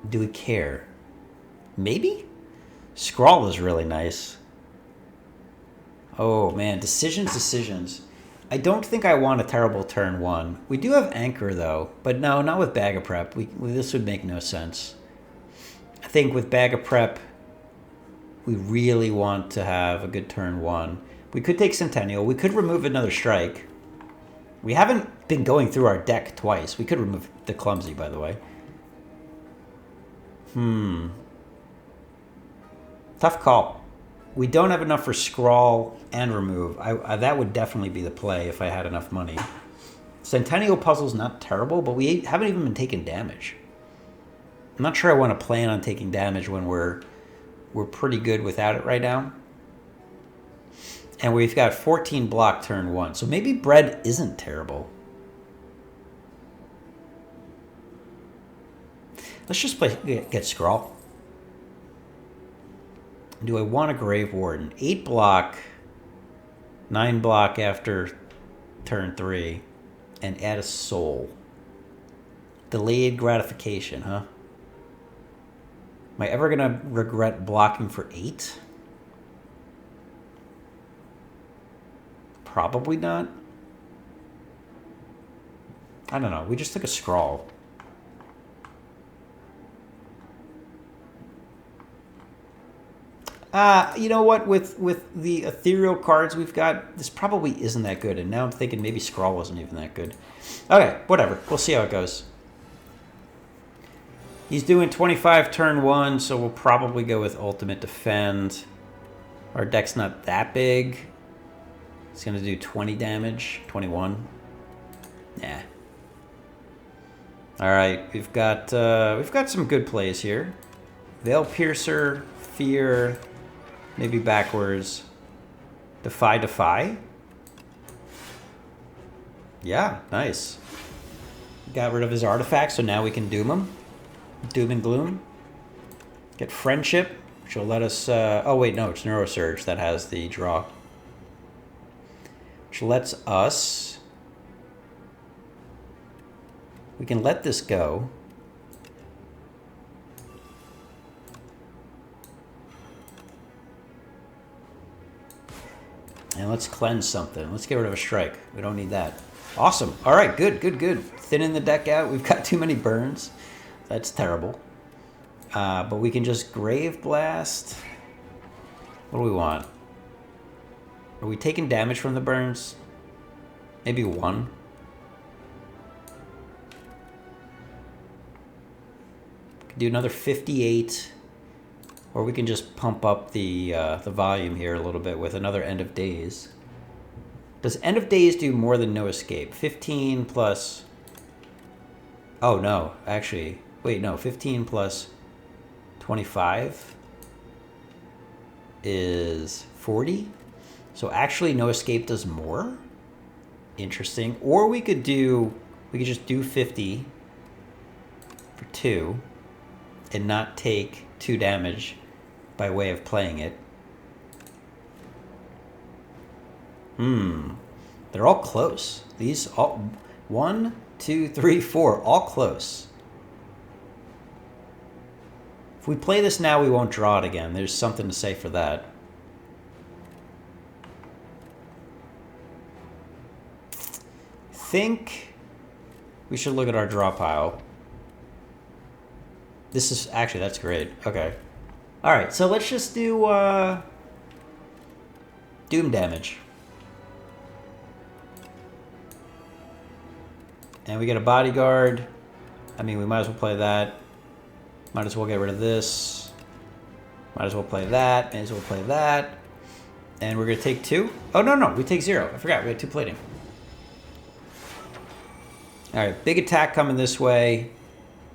Do we care? Maybe? Scrawl is really nice. Oh man, decisions. I don't think I want a terrible turn 1. We do have Anchor though, but no, not with Bag of Prep. This would make no sense. I think with Bag of Prep, we really want to have a good turn 1. We could take Centennial. We could remove another strike. We haven't been going through our deck twice. We could remove the Clumsy, by the way. Tough call. We don't have enough for Scrawl and Remove. That would definitely be the play if I had enough money. Centennial Puzzle's not terrible, but we haven't even been taking damage. I'm not sure I want to plan on taking damage when we're pretty good without it right now. And we've got 14 block turn 1. So maybe Bread isn't terrible. Let's just get Scrawl. Do I want a Grave Warden? 8 block, 9 block after turn 3, and add a Soul. Delayed gratification, huh? Am I ever gonna regret blocking for 8? Probably not. I don't know. We just took a Scrawl. You know what? With the ethereal cards we've got, this probably isn't that good. And now I'm thinking maybe Scrawl wasn't even that good. Okay, whatever. We'll see how it goes. He's doing 25 turn 1, so we'll probably go with Ultimate Defend. Our deck's not that big. It's going to do 20 damage. 21. Yeah. All right, we've got some good plays here. Veil Piercer, Fear, maybe backwards. Defy. Yeah, nice. Got rid of his artifact, so now we can doom him. Doom and Gloom. Get Friendship, which will let us... oh, wait, no, it's Neurosurge that has the draw. Which lets us... We can let this go. And let's cleanse something. Let's get rid of a strike. We don't need that. Awesome. All right, good. Thinning the deck out. We've got too many burns. That's terrible. But we can just Grave Blast. What do we want? Are we taking damage from the burns? Maybe 1. Could do another 58. Or we can just pump up the volume here a little bit with another End of Days. Does End of Days do more than No Escape? 15 plus... Oh, no. Actually, wait, no. 15 plus 25 is 40. So actually, No Escape does more. Interesting. Or we could just do 50 for 2 and not take 2 damage by way of playing it. They're all close. These all 1, 2, 3, 4, all close. If we play this now, we won't draw it again. There's something to say for that. I think we should look at our draw pile. This is actually, that's great. Okay. All right, so let's just do doom damage. And we get a bodyguard. I mean, we might as well play that. Might as well get rid of this. Might as well play that. Might as well play that. And we're going to take 2. Oh, no. We take 0. I forgot. We had 2 plating. All right. Big attack coming this way.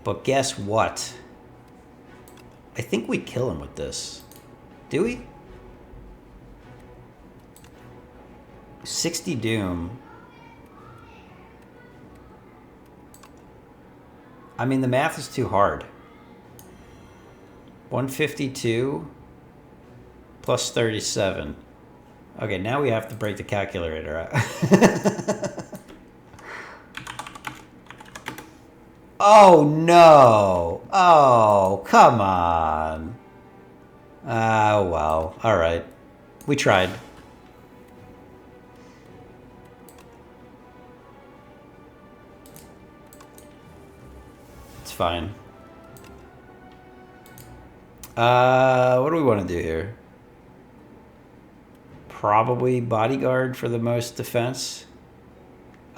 But guess what? I think we kill him with this. Do we? 60 doom. I mean, the math is too hard. 152 plus 37. Okay, now we have to break the calculator out. Oh, no. Oh, come on. Oh, well. All right. We tried. It's fine. What do we want to do here? Probably bodyguard for the most defense.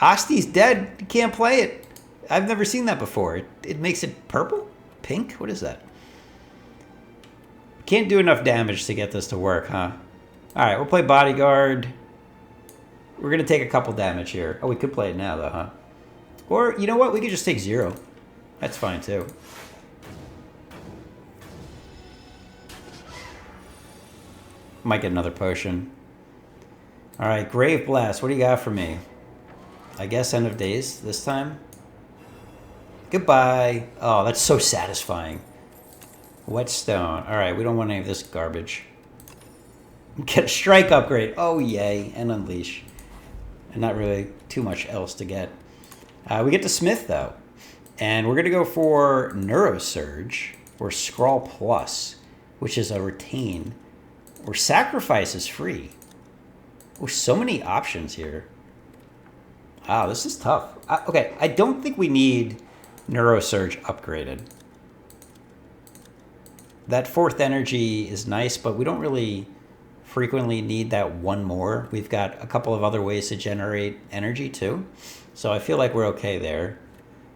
Osty's dead. You can't play it. I've never seen that before. It makes it purple? Pink? What is that? Can't do enough damage to get this to work, huh? Alright, we'll play bodyguard. We're going to take a couple damage here. Oh, we could play it now, though, huh? Or, you know what? We could just take 0. That's fine, too. Might get another potion. Alright, Grave Blast. What do you got for me? I guess End of Days this time? Goodbye. Oh, that's so satisfying. Whetstone. Alright, we don't want any of this garbage. Get a strike upgrade. Oh, yay. And Unleash. And not really too much else to get. We get to Smith, though. And we're going to go for Neurosurge or Scrawl Plus, which is a retain. Or Sacrifice is free. Oh, so many options here. Wow, this is tough. Okay, I don't think we need Neurosurge upgraded. That 4th energy is nice, but we don't really frequently need that one more. We've got a couple of other ways to generate energy too. So I feel like we're okay there.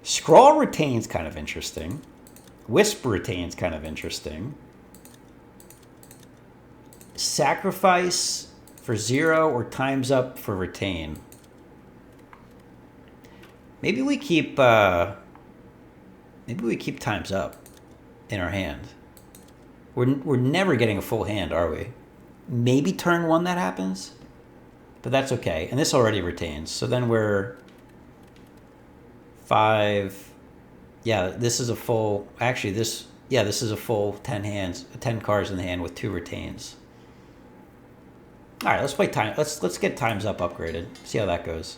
Scrawl Retain's kind of interesting. Wisp Retain's kind of interesting. Sacrifice for 0 or Time's Up for Retain. Maybe we keep Time's Up in our hand. We're never getting a full hand, are we? Maybe turn 1 that happens, but that's okay. And this already retains, so then we're 5. Yeah, this is a full. Actually, this is a full 10 hands, 10 cards in the hand with 2 retains. All right, let's play time. Let's get Time's Up upgraded. See how that goes.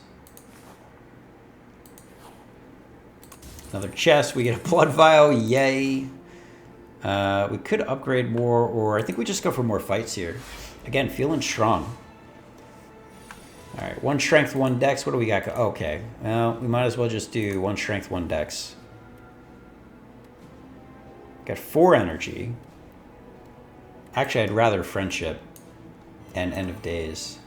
Another chest. We get a blood vial. Yay. We could upgrade more, or I think we just go for more fights here. Again, feeling strong. All right, 1 strength, 1 dex. What do we got? Okay, well, we might as well just do 1 strength, 1 dex. Got 4 energy. Actually, I'd rather friendship and End of Days.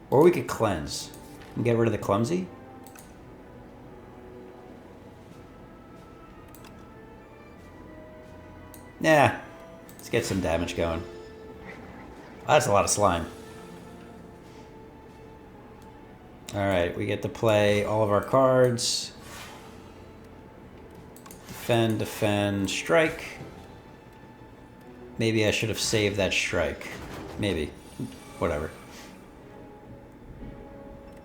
Or we could cleanse and get rid of the clumsy. Nah, let's get some damage going. Oh, that's a lot of slime. Alright, we get to play all of our cards. Defend, defend, strike. Maybe I should have saved that strike. Maybe. Whatever.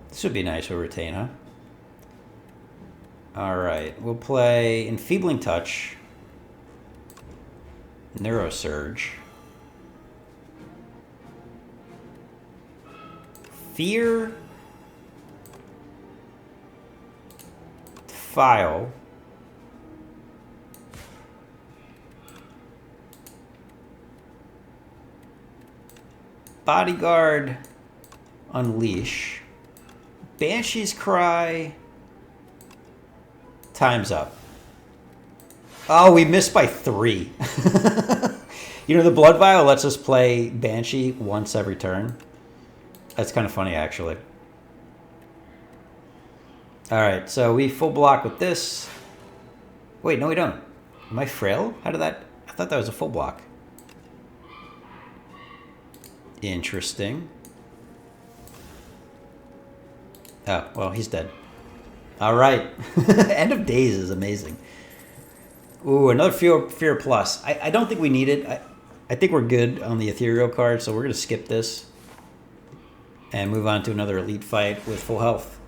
This would be nice to retain, huh? Alright, we'll play Enfeebling Touch. Neurosurge. Fear. File. Bodyguard. Unleash. Banshee's Cry. Time's Up. Oh, we missed by 3. You know, the Blood Vial lets us play Banshee once every turn. That's kind of funny, actually. Alright, so we full block with this. Wait, no we don't. Am I frail? How did that... I thought that was a full block. Interesting. Oh, well, he's dead. Alright. End of Days is amazing. Ooh, another Fear Plus. I don't think we need it. I think we're good on the Ethereal card, so we're going to skip this. And move on to another Elite fight with full health.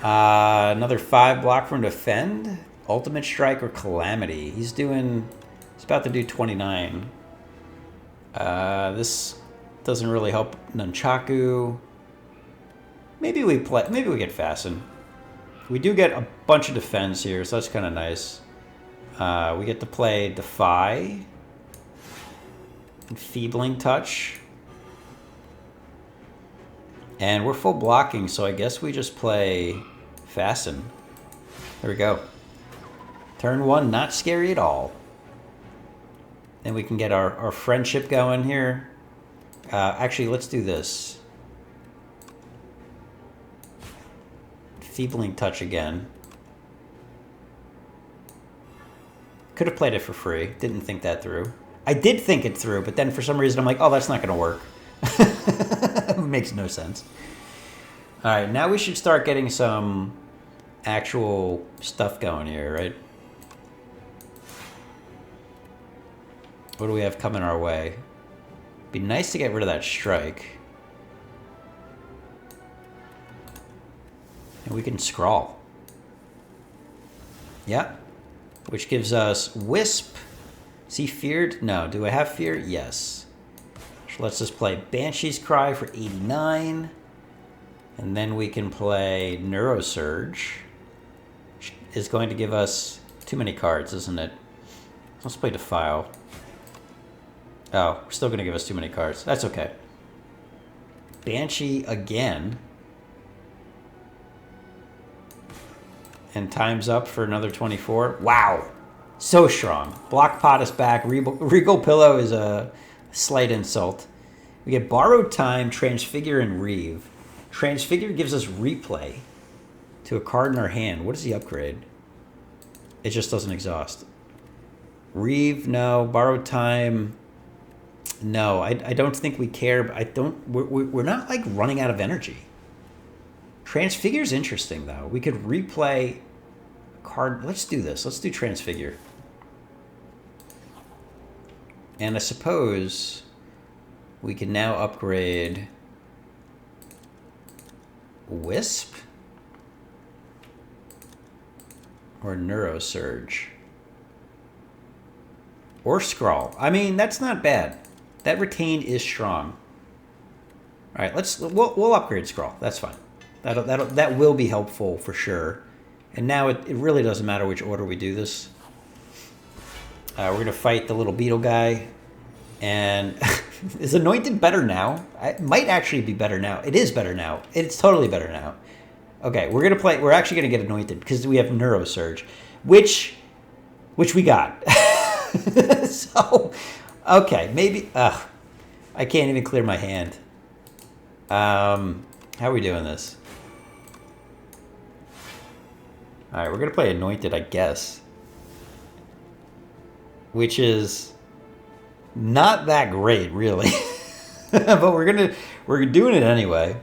Another 5 block from Defend. Ultimate Strike or Calamity. He's about to do 29. This Doesn't really help Nunchaku. Maybe we get Fasten. We do get a bunch of defense here, so that's kind of nice. We get to play Defy. Enfeebling Touch. And we're full blocking, so I guess we just play Fasten. There we go. Turn 1, not scary at all. Then we can get our friendship going here. Actually, let's do this. Enfeebling Touch again. Could have played it for free. Didn't think that through. I did think it through, but then for some reason I'm like, oh, that's not going to work. It makes no sense. All right, now we should start getting some actual stuff going here, right? What do we have coming our way? Be nice to get rid of that strike. And we can scrawl. Yeah. Which gives us Wisp. Is he feared? No. Do I have fear? Yes. So let's just play Banshee's Cry for 89. And then we can play Neurosurge. Which is going to give us too many cards, isn't it? Let's play Defile. Oh, we're still going to give us too many cards. That's okay. Banshee again. And time's up for another 24. Wow. So strong. Block Pot is back. Regal Pillow is a slight insult. We get Borrowed Time, Transfigure, and Reeve. Transfigure gives us replay to a card in our hand. What does he upgrade? It just doesn't exhaust. Reeve, no. Borrowed Time... No, I don't think we care. But we're not like running out of energy. Transfigure's interesting though. We could replay a card. Let's do this. Let's do Transfigure. And I suppose we can now upgrade Wisp or Neurosurge or Scrawl. I mean, that's not bad. That Retain is strong. All right, we'll upgrade Scrawl. That's fine. That will be helpful for sure. And now it really doesn't matter which order we do this. We're gonna fight the little beetle guy, and is Anointed better now? It might actually be better now. It is better now. It's totally better now. Okay, we're gonna play. We're actually gonna get Anointed because we have Neurosurge, which we got. So. Okay, maybe... I can't even clear my hand. How are we doing this? Alright, we're going to play Anointed, I guess. Which is not that great, really. But we're doing it anyway.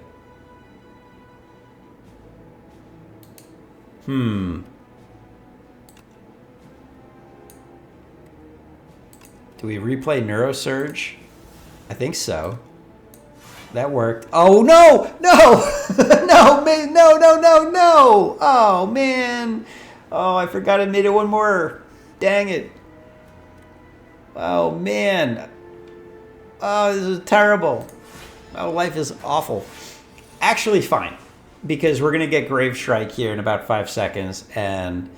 Do we replay Neurosurge? I think so. That worked. Oh, no! No! No, man! No, no, no, no! Oh, man! Oh, I forgot I made it one more. Dang it. Oh, man. Oh, this is terrible. Oh, life is awful. Actually, fine. Because we're going to get Grave Strike here in about 5 seconds, and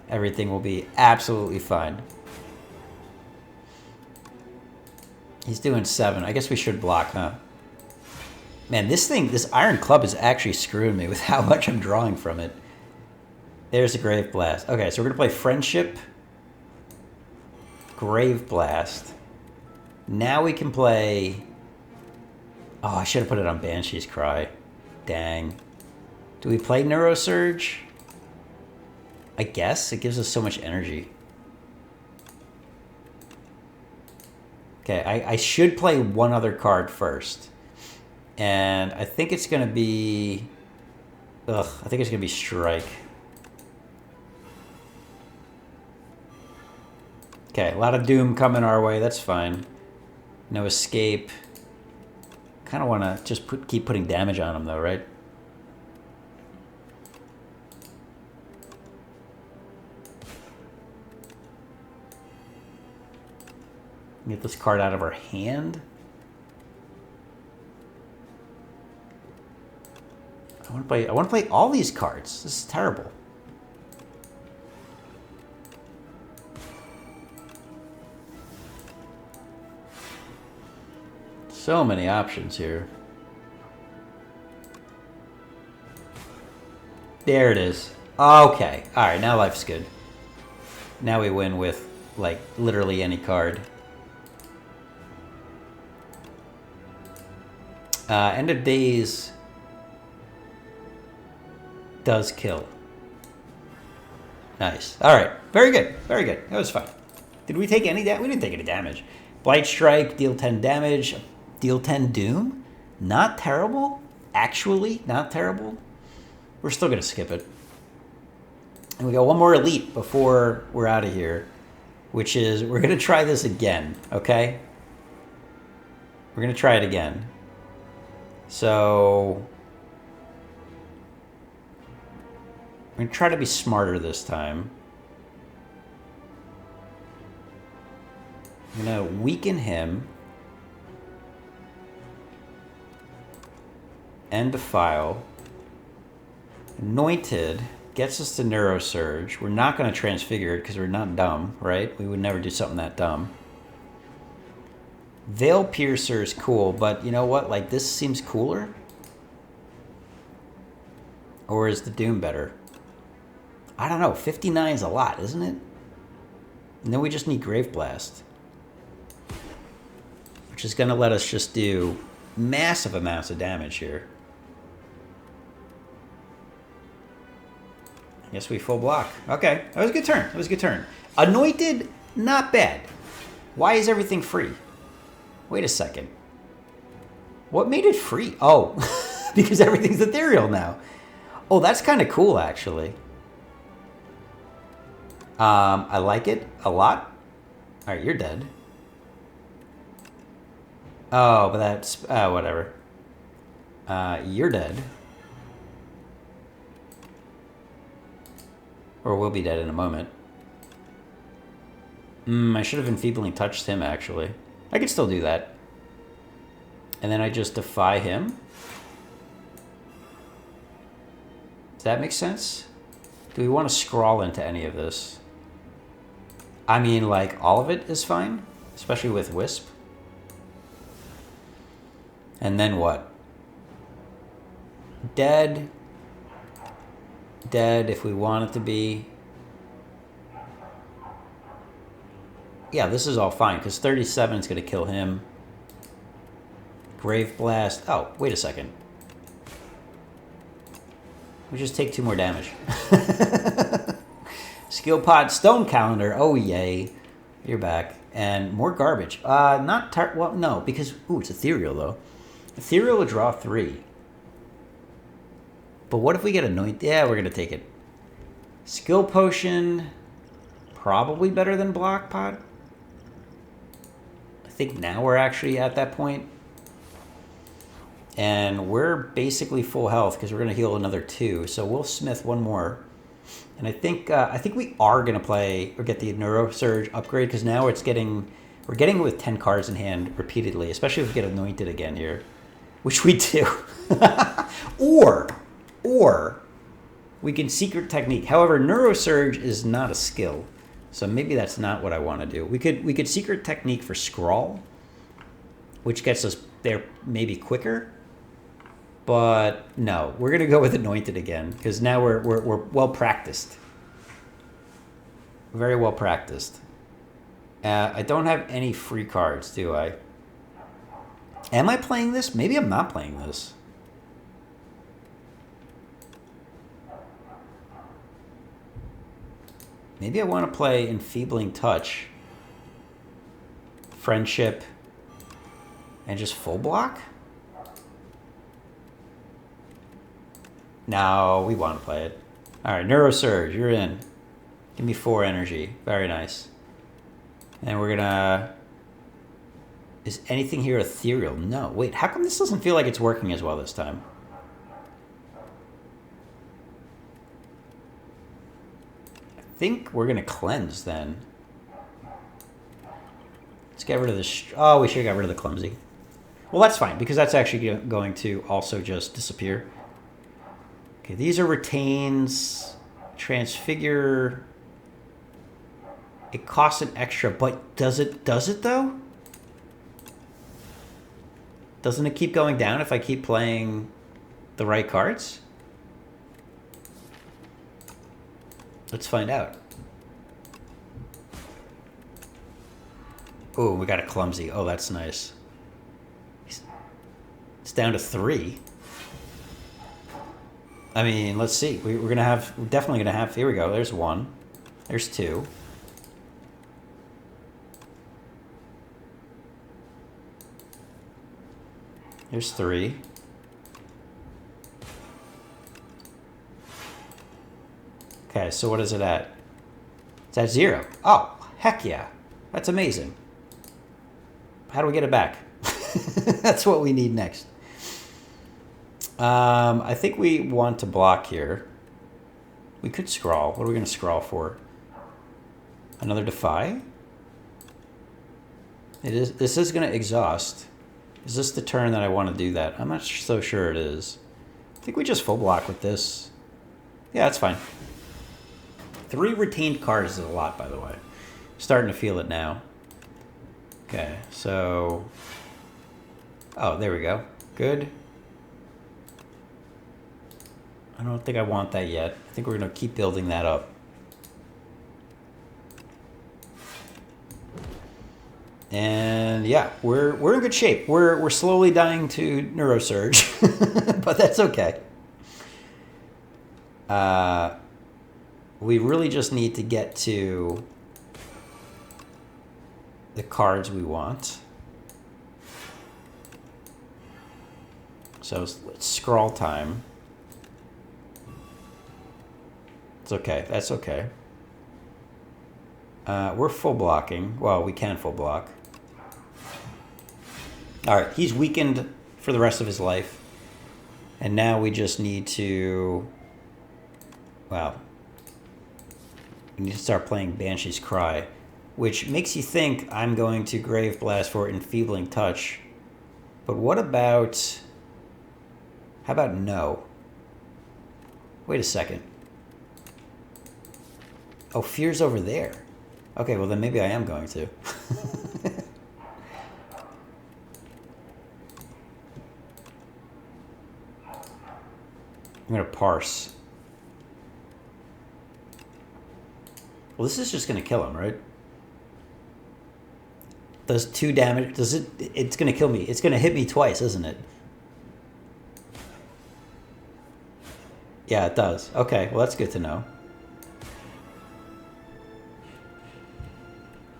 everything will be absolutely fine. He's doing 7. I guess we should block, huh? Man, this Iron Club is actually screwing me with how much I'm drawing from it. There's a Grave Blast. Okay, so we're going to play Friendship. Grave Blast. Now we can play... Oh, I should have put it on Banshee's Cry. Dang. Do we play Neurosurge? I guess. It gives us so much energy. Okay, I should play one other card first. And I think it's going to be... I think it's going to be Strike. Okay, a lot of Doom coming our way. That's fine. No Escape. Kind of want to just keep putting damage on him, though, right? Get this card out of our hand. I want to play all these cards. This is terrible. So many options here. There it is. Okay. All right, now life's good. Now we win with, like, literally any card. End of days does kill. Nice. All right. Very good. Very good. That was fine. Did we take any damage? We didn't take any damage. Blight Strike, deal 10 damage. Deal 10 Doom? Not terrible. Actually, not terrible. We're still going to skip it. And we got one more elite before we're out of here, which is we're going to try this again, okay? We're going to try it again. So we're going to try to be smarter this time. I'm going to weaken him. End Defile. Anointed gets us to Neurosurge. We're not going to Transfigure it because we're not dumb, right? We would never do something that dumb. Veil Piercer is cool, but you know what? Like, this seems cooler. Or is the Doom better? I don't know. 59 is a lot, isn't it? And then we just need Grave Blast, which is going to let us just do massive amounts of damage here. I guess we full block. Okay, that was a good turn. That was a good turn. Anointed, not bad. Why is everything free? Wait a second. What made it free? Oh, because everything's ethereal now. Oh, that's kind of cool, actually. I like it a lot. All right, you're dead. Oh, but that's... whatever. You're dead. Or we'll be dead in a moment. I should have enfeebling touched him, actually. I could still do that. And then I just defy him. Does that make sense? Do we want to scrawl into any of this? I mean, like, all of it is fine. Especially with Wisp. And then what? Dead. Dead if we want it to be. Yeah, this is all fine, because 37 is going to kill him. Grave Blast. Oh, wait a second. We just take 2 more damage. Skill Pod, Stone Calendar. Oh, yay. You're back. And more garbage. Well, no, because... Ooh, it's Ethereal, though. Ethereal will draw 3. But what if we get Anointed? Yeah, we're going to take it. Skill Potion. Probably better than Block Pod. I think now we're actually at that point. And we're basically full health because we're going to heal another 2. So we'll smith 1 more. And I think we are going to play or get the Neurosurge upgrade because now we're getting it with 10 cards in hand repeatedly, especially if we get Anointed again here, which we do. Or we can Secret Technique. However, Neurosurge is not a skill, so maybe that's not what I want to do. We could Secret Technique for Scrawl, which gets us there maybe quicker. But no, we're gonna go with Anointed again because now we're well practiced, very well practiced. I don't have any free cards, do I? Am I playing this? Maybe I'm not playing this. Maybe I want to play Enfeebling Touch, Friendship, and just full block? No, we want to play it. All right, Neurosurge, you're in. Give me 4 energy. Very nice. And we're gonna... Is anything here ethereal? No. Wait, how come this doesn't feel like it's working as well this time? I think we're gonna cleanse then. Let's get rid of this. Oh, we should have got rid of the clumsy. Well, that's fine because that's actually going to also just disappear. Okay, these are retains. Transfigure. It costs an extra, but does it though? Doesn't it keep going down if I keep playing the right cards? Let's find out. Oh, we got a clumsy. Oh, that's nice. It's down to 3. I mean, let's see. We're definitely gonna have. Here we go. There's 1. There's 2. There's 3. Okay, so what is it at? It's at 0. Oh, heck yeah. That's amazing. How do we get it back? That's what we need next. I think we want to block here. We could scrawl. What are we going to scrawl for? Another Defy? This is going to exhaust. Is this the turn that I want to do that? I'm not so sure it is. I think we just full block with this. Yeah, that's fine. 3 retained cards is a lot, by the way. Starting to feel it now. Okay, so... Oh, there we go. Good. I don't think I want that yet. I think we're going to keep building that up. And yeah, we're in good shape. We're slowly dying to neurosurge, but that's okay. We really just need to get to the cards we want. So let's scroll time. It's okay. That's okay. We're full blocking. Well, we can full block. All right, he's weakened for the rest of his life. And now we just need to... Wow. We need to start playing Banshee's Cry, which makes you think I'm going to Grave Blast for Enfeebling Touch. But what about... How about no? Wait a second. Oh, Fear's over there. Okay, well then maybe I am going to. I'm going to parse. Well, this is just going to kill him, right? Does 2 damage... Does it... It's going to kill me. It's going to hit me twice, isn't it? Yeah, it does. Okay, well that's good to know.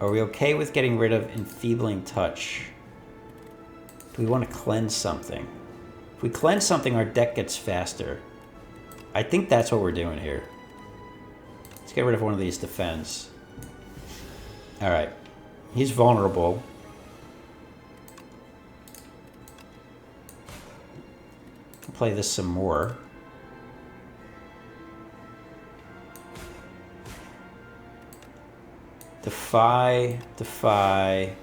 Are we okay with getting rid of Enfeebling Touch? Do we want to cleanse something? If we cleanse something, our deck gets faster. I think that's what we're doing here. Let's get rid of one of these defense. Alright. He's vulnerable. I'll play this some more. Defy, defy.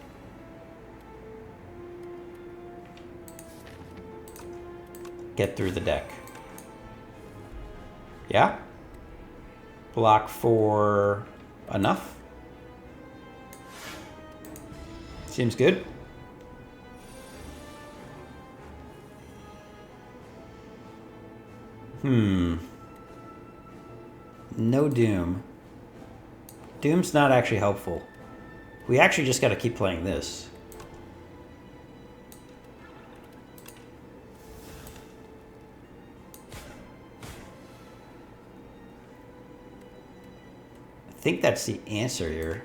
Get through the deck. Yeah? Block for enough? Seems good. No Doom. Doom's not actually helpful. We actually just got to keep playing this. I think that's the answer here.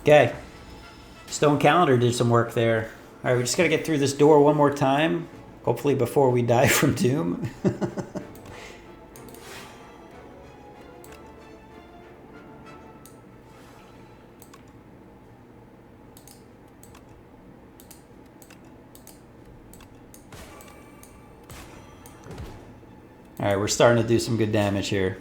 Okay. Stone Calendar did some work there. All right, we just got to get through this door one more time. Hopefully before we die from Doom. All right, we're starting to do some good damage here.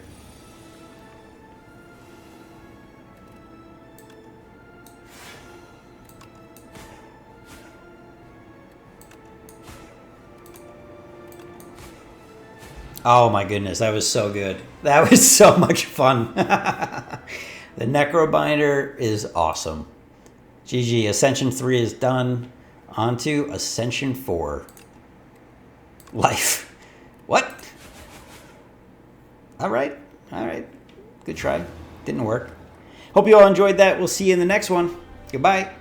Oh my goodness, that was so good. That was so much fun. The Necrobinder is awesome. GG, Ascension 3 is done. On to Ascension 4. Life. What? All right. Good try. Didn't work. Hope you all enjoyed that. We'll see you in the next one. Goodbye.